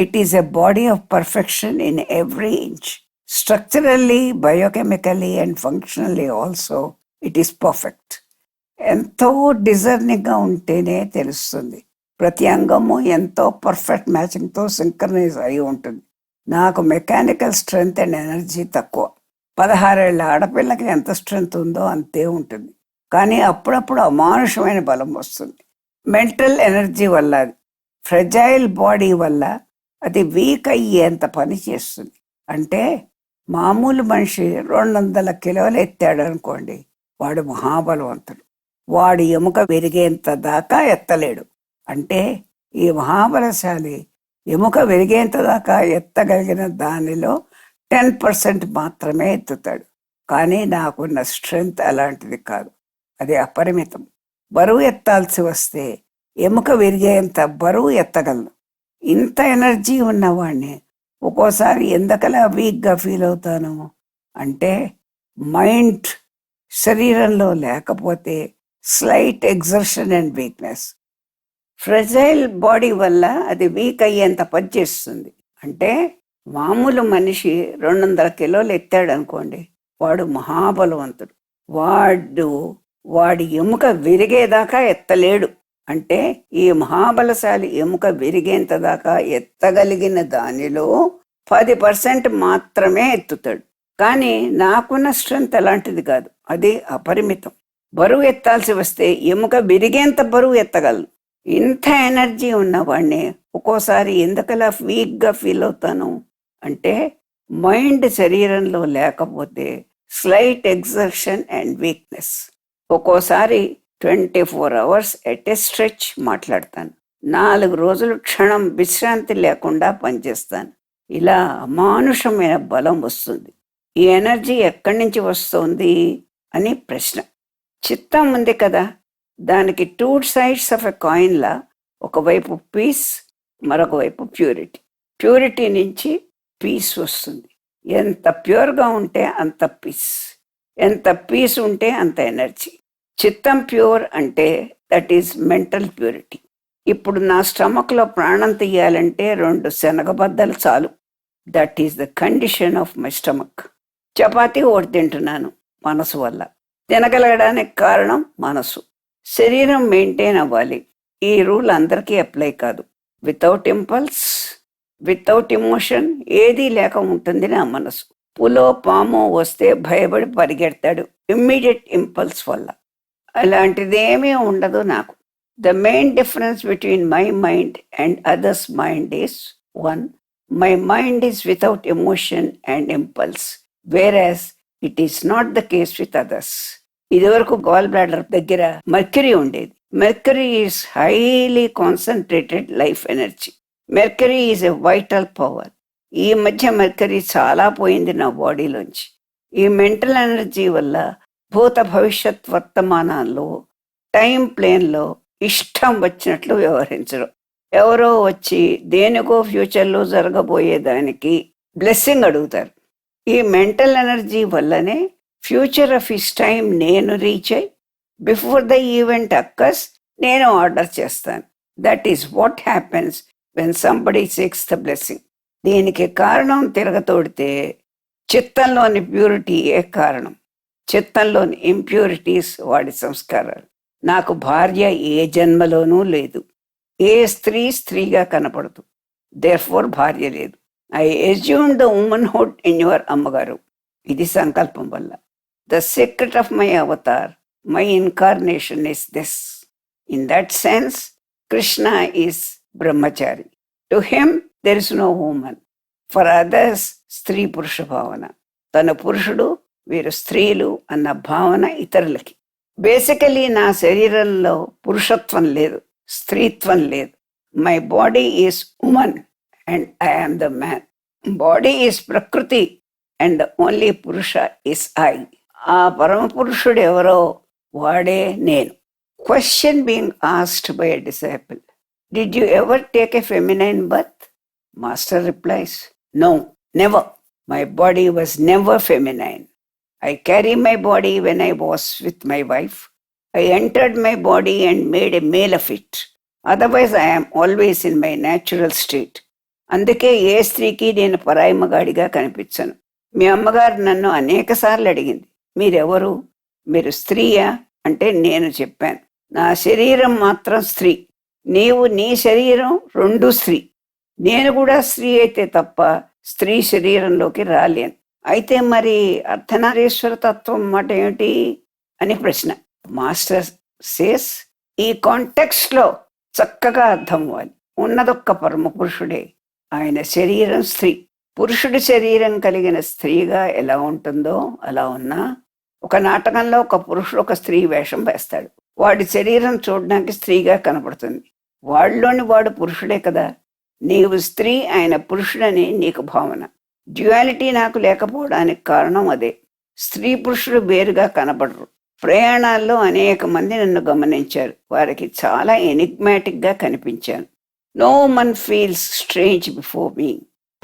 It is a body of perfection in every inch. Structurally, biochemically and functionally also, it is perfect. ఎంతో డిజర్నింగ్గా ఉంటేనే తెలుస్తుంది. ప్రతి అంగము ఎంతో perfect మ్యాచింగ్తో synchronise అయి ఉంటుంది. నాకు mechanical strength and energy తక్కువ. 16 ఏళ్ల ఆడపిల్లకి ఎంత స్ట్రెంగ్త్ ఉందో అంతే ఉంటుంది. కానీ అప్పుడప్పుడు అమానుషమైన బలం వస్తుంది. మెంటల్ ఎనర్జీ వల్ల, అది ఫ్రెజైల్ బాడీ వల్ల అది వీక్ అయ్యేంత పని చేస్తుంది. అంటే మామూలు మనిషి 200 కిలోలు ఎత్తాడు అనుకోండి, వాడు మహాబలవంతుడు. వాడి ఎముక విరిగేంత దాకా ఎత్తలేడు. అంటే ఈ మహాబలశాలి ఎముక విరిగేంత దాకా ఎత్తగలిగిన దానిలో 10% మాత్రమే ఎత్తుతాడు. కానీ నాకున్న స్ట్రెంగ్త్ అలాంటిది కాదు, అది అపరిమితం. బరువు ఎత్తాల్సి వస్తే ఎముక విరిగేంత బరువు ఎత్తగలను. ఇంత ఎనర్జీ ఉన్నవాడిని ఒక్కోసారి ఎందుకలా వీక్గా ఫీల్ అవుతాను అంటే, మైండ్ శరీరంలో లేకపోతే slight exertion and weakness. Fragile body వల్ల అది వీక్ అయ్యేంత పనిచేస్తుంది. అంటే మామూలు మనిషి 200 కిలోలు ఎత్తాడు అనుకోండి, వాడు మహాబలవంతుడు. వాడి ఎముక విరిగేదాకా ఎత్తలేడు. అంటే ఈ మహాబలశాలి ఎముక విరిగేంత దాకా ఎత్తగలిగిన దానిలో 10% మాత్రమే ఎత్తుతాడు. కానీ నాకున్న స్ట్రెంగ్త్ అలాంటిది కాదు, అది అపరిమితం. బరువు ఎత్తాల్సి వస్తే ఎముక విరిగేంత బరువు ఎత్తగలను. ఇంత ఎనర్జీ ఉన్నవాడిని ఒక్కోసారి ఎందుకలా వీక్గా ఫీల్ అవుతాను అంటే, మైండ్ శరీరంలో లేకపోతే స్లైట్ ఎగ్జర్షన్ అండ్ వీక్నెస్. ఒక్కోసారి 24 hours ఎట్ ఏ స్ట్రెచ్ మాట్లాడతాను. 4 రోజులు క్షణం విశ్రాంతి లేకుండా పనిచేస్తాను. ఇలా అమానుషమైన బలం వస్తుంది. ఈ ఎనర్జీ ఎక్కడి నుంచి వస్తుంది అని ప్రశ్న. చిత్తం ఉంది కదా, దానికి 2 sides ఆఫ్ ఎ కాయిన్లా, ఒకవైపు పీస్, మరొక వైపు ప్యూరిటీ. ప్యూరిటీ నుంచి పీస్ వస్తుంది. ఎంత ప్యూర్గా ఉంటే అంత పీస్, ఎంత పీస్ ఉంటే అంత ఎనర్జీ. చిత్తం ప్యూర్ అంటే దట్ ఈజ్ మెంటల్ ప్యూరిటీ. ఇప్పుడు నా స్టమక్లో ప్రాణం తీయాలంటే 2 శనగబద్దలు చాలు. That is the condition of my stomach. Chapati ఒకటి తింటున్నాను మనసు వల్ల. తినగలగడానికి కారణం మనసు. శరీరం మెయింటైన్ అవ్వాలి. ఈ రూల్ అందరికీ అప్లై కాదు. వితౌట్ ఇంపల్స్, వితౌట్ ఇమోషన్ ఏదీ లేక ఉంటుంది నా మనసు. పులో పామో వస్తే భయపడి పరిగెడతాడు ఇమ్మీడియట్ ఇంపల్స్ వల్ల. అలాంటిదేమీ ఉండదు నాకు. The main difference between my mind and others mind is one, my mind is without emotion and impulse, వేరాస్ it is not the case with others. ఇదివరకు గాల్ బ్లాడర్ దగ్గర మెర్క్యూరీ ఉండేది. Mercury is highly concentrated life energy. Mercury is a vital power. ఈ మధ్య mercury చాలా పోయింది నా బాడీలోంచి. ఈ mental energy వల్ల భూత భవిష్యత్ వర్తమానాల్లో టైం ప్లేన్లో ఇష్టం వచ్చినట్లు వ్యవహరించరు. ఎవరో వచ్చి దేనికో ఫ్యూచర్లో జరగబోయేదానికి బ్లెస్సింగ్ అడుగుతారు. ఈ మెంటల్ ఎనర్జీ వల్లనే ఫ్యూచర్ ఆఫ్ హిస్ టైం నేను రీచ్ అయ్యి బిఫోర్ ద ఈవెంట్ అక్కర్స్ నేను ఆర్డర్ చేస్తాను. That is what happens when somebody seeks the blessing. దీనికి కారణం తిరగతోడితే చిత్తంలోని ప్యూరిటీయే కారణం. చిత్తంలోని ఇంప్యూరిటీస్ వాడి సంస్కారాలు. నాకు భార్య ఏ జన్మలోనూ లేదు. ఏ స్త్రీ స్త్రీగా కనపడదు. దేర్ఫోర్ భార్య లేదు. I assume the womanhood in your అమ్మగారు. ఇది సంకల్పం వల్ల. The secret of my avatar, my incarnation is this. In that sense Krishna is brahmachari. To him there is no women. For others స్త్రీ పురుష భావన. తన పురుషుడు, వీరు స్త్రీలు అన్న భావన ఇతరులకి. బేసికలీ నా శరీరంలో పురుషత్వం లేదు, స్త్రీత్వం లేదు. My body is woman and I am the man. Body is prakriti and only purusha is I. ఆ పరమ పురుషుడు ఎవరో వాడే నేను. Question being asked by a disciple, did you ever take a feminine birth? Master replies, no, never. My body was never feminine. I carry my body when I was with my wife. I entered my body and made a male of it. Otherwise, I am always in my natural state. అందుకే ఏ స్త్రీకి నేను పరాయి మగాడిగా కనిపించను. మీ అమ్మగారు నన్ను అనేక సార్లు అడిగింది, మీరెవరు, మీరు స్త్రీయా అంటే నేను చెప్పాను, నా శరీరం మాత్రం స్త్రీ. నీవు నీ శరీరం రెండు స్త్రీ. నేను కూడా స్త్రీ అయితే తప్ప స్త్రీ శరీరంలోకి రాలేను. అయితే మరి అర్ధనారీశ్వర తత్వం మాట ఏమిటి అని ప్రశ్న. మాస్టర్ సేస్, ఈ కాంటెక్స్ట్లో చక్కగా అర్థం అవ్వాలి. ఉన్నదొక్క పరమ పురుషుడే. ఆయన శరీరం స్త్రీ. పురుషుడి శరీరం కలిగిన స్త్రీగా ఎలా ఉంటుందో అలా ఉన్నా ఒక నాటకంలో ఒక పురుషుడు ఒక స్త్రీ వేషం వేస్తాడు. వాడి శరీరం చూడడానికి స్త్రీగా కనపడుతుంది. వాళ్ళలోని వాడు పురుషుడే కదా. నీవు స్త్రీ, ఆయన పురుషుడని నీకు భావన. డ్యుయాలిటీ నాకు లేకపోవడానికి కారణం అదే. స్త్రీ పురుషుడు వేరుగా కనపడరు. ప్రయాణాల్లో అనేక మంది నన్ను గమనించారు. వారికి చాలా ఎనిగ్మాటిక్గా కనిపించాను. No Mann feels strange before me.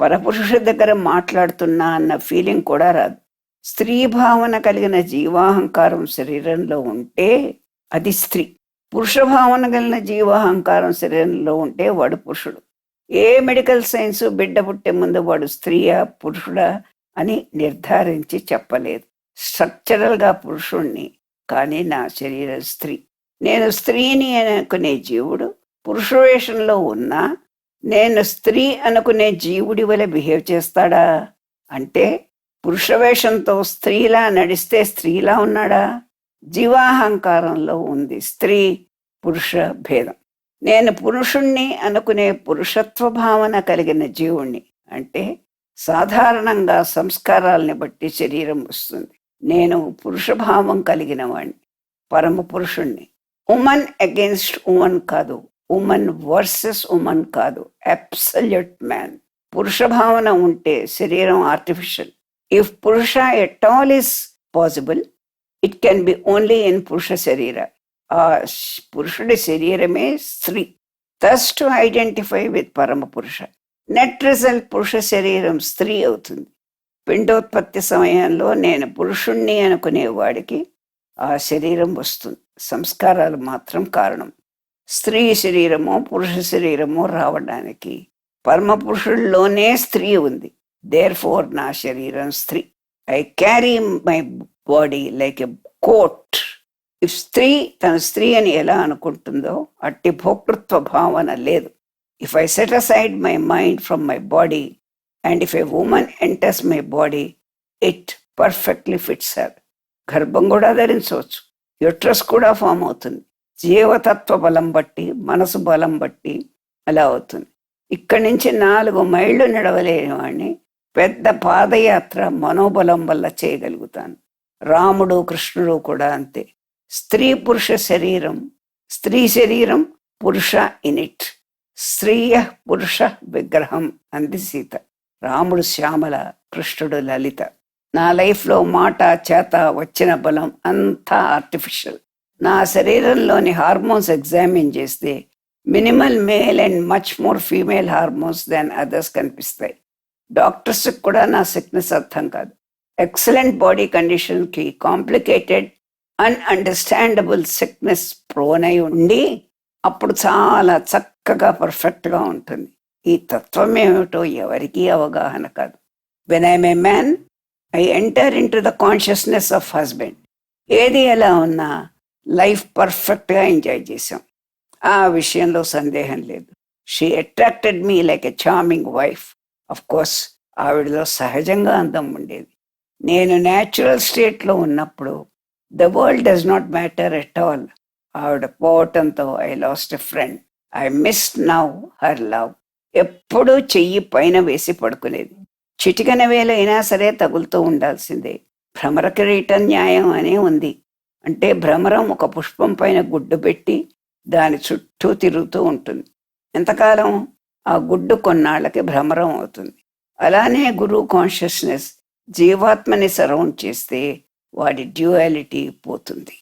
పరపురుషుడి దగ్గర మాట్లాడుతున్నా అన్న ఫీలింగ్ కూడా రాదు. స్త్రీ భావన కలిగిన జీవాహంకారం శరీరంలో ఉంటే అది స్త్రీ. పురుష భావన కలిగిన జీవాహంకారం శరీరంలో ఉంటే వాడు పురుషుడు. ఏ మెడికల్ సైన్స్ బిడ్డ పుట్టే ముందు వాడు స్త్రీయా పురుషుడా అని నిర్ధారించి చెప్పలేదు. స్ట్రక్చరల్గా పురుషుణ్ణి, కానీ నా శరీరం స్త్రీ. నేను స్త్రీని అనుకునే జీవుడు పురుషవేషంలో ఉన్నా నేను స్త్రీ అనుకునే జీవుడి వలె బిహేవ్ చేస్తాడా అంటే పురుషవేషంతో స్త్రీలా నడిస్తే స్త్రీలా ఉన్నాడా? జీవాహంకారంలో ఉంది స్త్రీ పురుష భేదం. నేను పురుషుణ్ణి అనుకునే పురుషత్వ భావన కలిగిన జీవుణ్ణి అంటే సాధారణంగా సంస్కారాలని బట్టి శరీరం వస్తుంది. నేను పురుషభావం కలిగిన వాణ్ణి, పరమ పురుషుణ్ణి. ఉమన్ అగెన్స్ట్ ఉమన్ కాదు, ఉమన్ వర్సెస్ ఉమన్ కాదు, అబ్సల్యూట్ మ్యాన్. పురుష భావన ఉంటే శరీరం ఆర్టిఫిషియల్. ఇఫ్ పురుష at all is possible, it can be only in పురుష శరీర. ఆ పురుషుడి శరీరమే స్త్రీ. థస్ టు ఐడెంటిఫై విత్ పరమ పురుష. నెట్ రిజల్ట్ పురుష శరీరం స్త్రీ అవుతుంది. పిండోత్పత్తి సమయంలో నేను పురుషుణ్ణి అనుకునేవాడికి ఆ శరీరం వస్తుంది. సంస్కారాలు మాత్రం కారణం. స్త్రీ శరీరమో పురుష శరీరమో రావడానికి పరమ పురుషుల్లోనే స్త్రీ ఉంది. దేర్ నా శరీరం స్త్రీ. I carry my body like a coat. స్త్రీ తన స్త్రీ అని ఎలా అనుకుంటుందో అట్టి భోక్తృత్వ భావన లేదు. If I set aside my mind from my body and if a women enters my body it perfectly fits her. గర్భం కూడా ధరించవచ్చు, యూట్రస్ కూడా ఫామ్ అవుతుంది. జీవతత్వ బలం బట్టి, మనసు బలం బట్టి అలా అవుతుంది. ఇక్కడి నుంచి 4 మైళ్ళు నడవలేని వాడిని పెద్ద పాదయాత్ర మనోబలం వల్ల చేయగలుగుతాను. రాముడు కృష్ణుడు కూడా అంతే. స్త్రీ పురుష శరీరం, స్త్రీ శరీరం పురుష ఇనిట్, స్త్రీయ పురుష విగ్రహం అంది సీత. రాముడు శ్యామల, కృష్ణుడు లలిత. నా లైఫ్లో మాట చేత వచ్చిన బలం అంతా ఆర్టిఫిషియల్. నా శరీరంలోని హార్మోన్స్ ఎగ్జామిన్ చేస్తే minimal male and much more female hormones than others కనిపిస్తాయి. డాక్టర్స్కి కూడా నా సిక్నెస్ అర్థం కాదు. ఎక్సలెంట్ బాడీ కండిషన్కి కాంప్లికేటెడ్ అన్అండర్స్టాండబుల్ సిక్నెస్ ప్రోన్ అయి ఉండి అప్పుడు చాలా చక్కగా పర్ఫెక్ట్గా ఉంటుంది. ఈ తత్వం ఏమిటో ఎవరికీ అవగాహన కాదు. When I'm a man I enter in to the consciousness of husband. ఏది ఎలా ఉన్నా లైఫ్ పర్ఫెక్ట్గా ఎంజాయ్ చేశాం, ఆ విషయంలో సందేహం లేదు. She attracted me like a charming wife. Of course ఆవిడలో సహజంగా అందం ఉండేది. నేను న్యాచురల్ స్టేట్లో ఉన్నప్పుడు the world does not matter at all. ఆవిడ పోవటంతో I lost a friend. I missed now her love. ఎప్పుడూ చెయ్యి పైన వేసి పడుకునేది. చిటికన వేలైనా సరే తగులుతూ ఉండాల్సిందే. భ్రమర కిరీటం న్యాయం అనే ఉంది. అంటే భ్రమరం ఒక పుష్పం పైన గుడ్డు పెట్టి దాని చుట్టూ తిరుగుతూ ఉంటుంది. ఎంతకాలం? ఆ గుడ్డు కొన్నాళ్ళకి భ్రమరం అవుతుంది. అలానే గురువు కాన్షియస్నెస్ జీవాత్మని సరౌండ్ చేస్తే వాడి డ్యూయాలిటీ పోతుంది.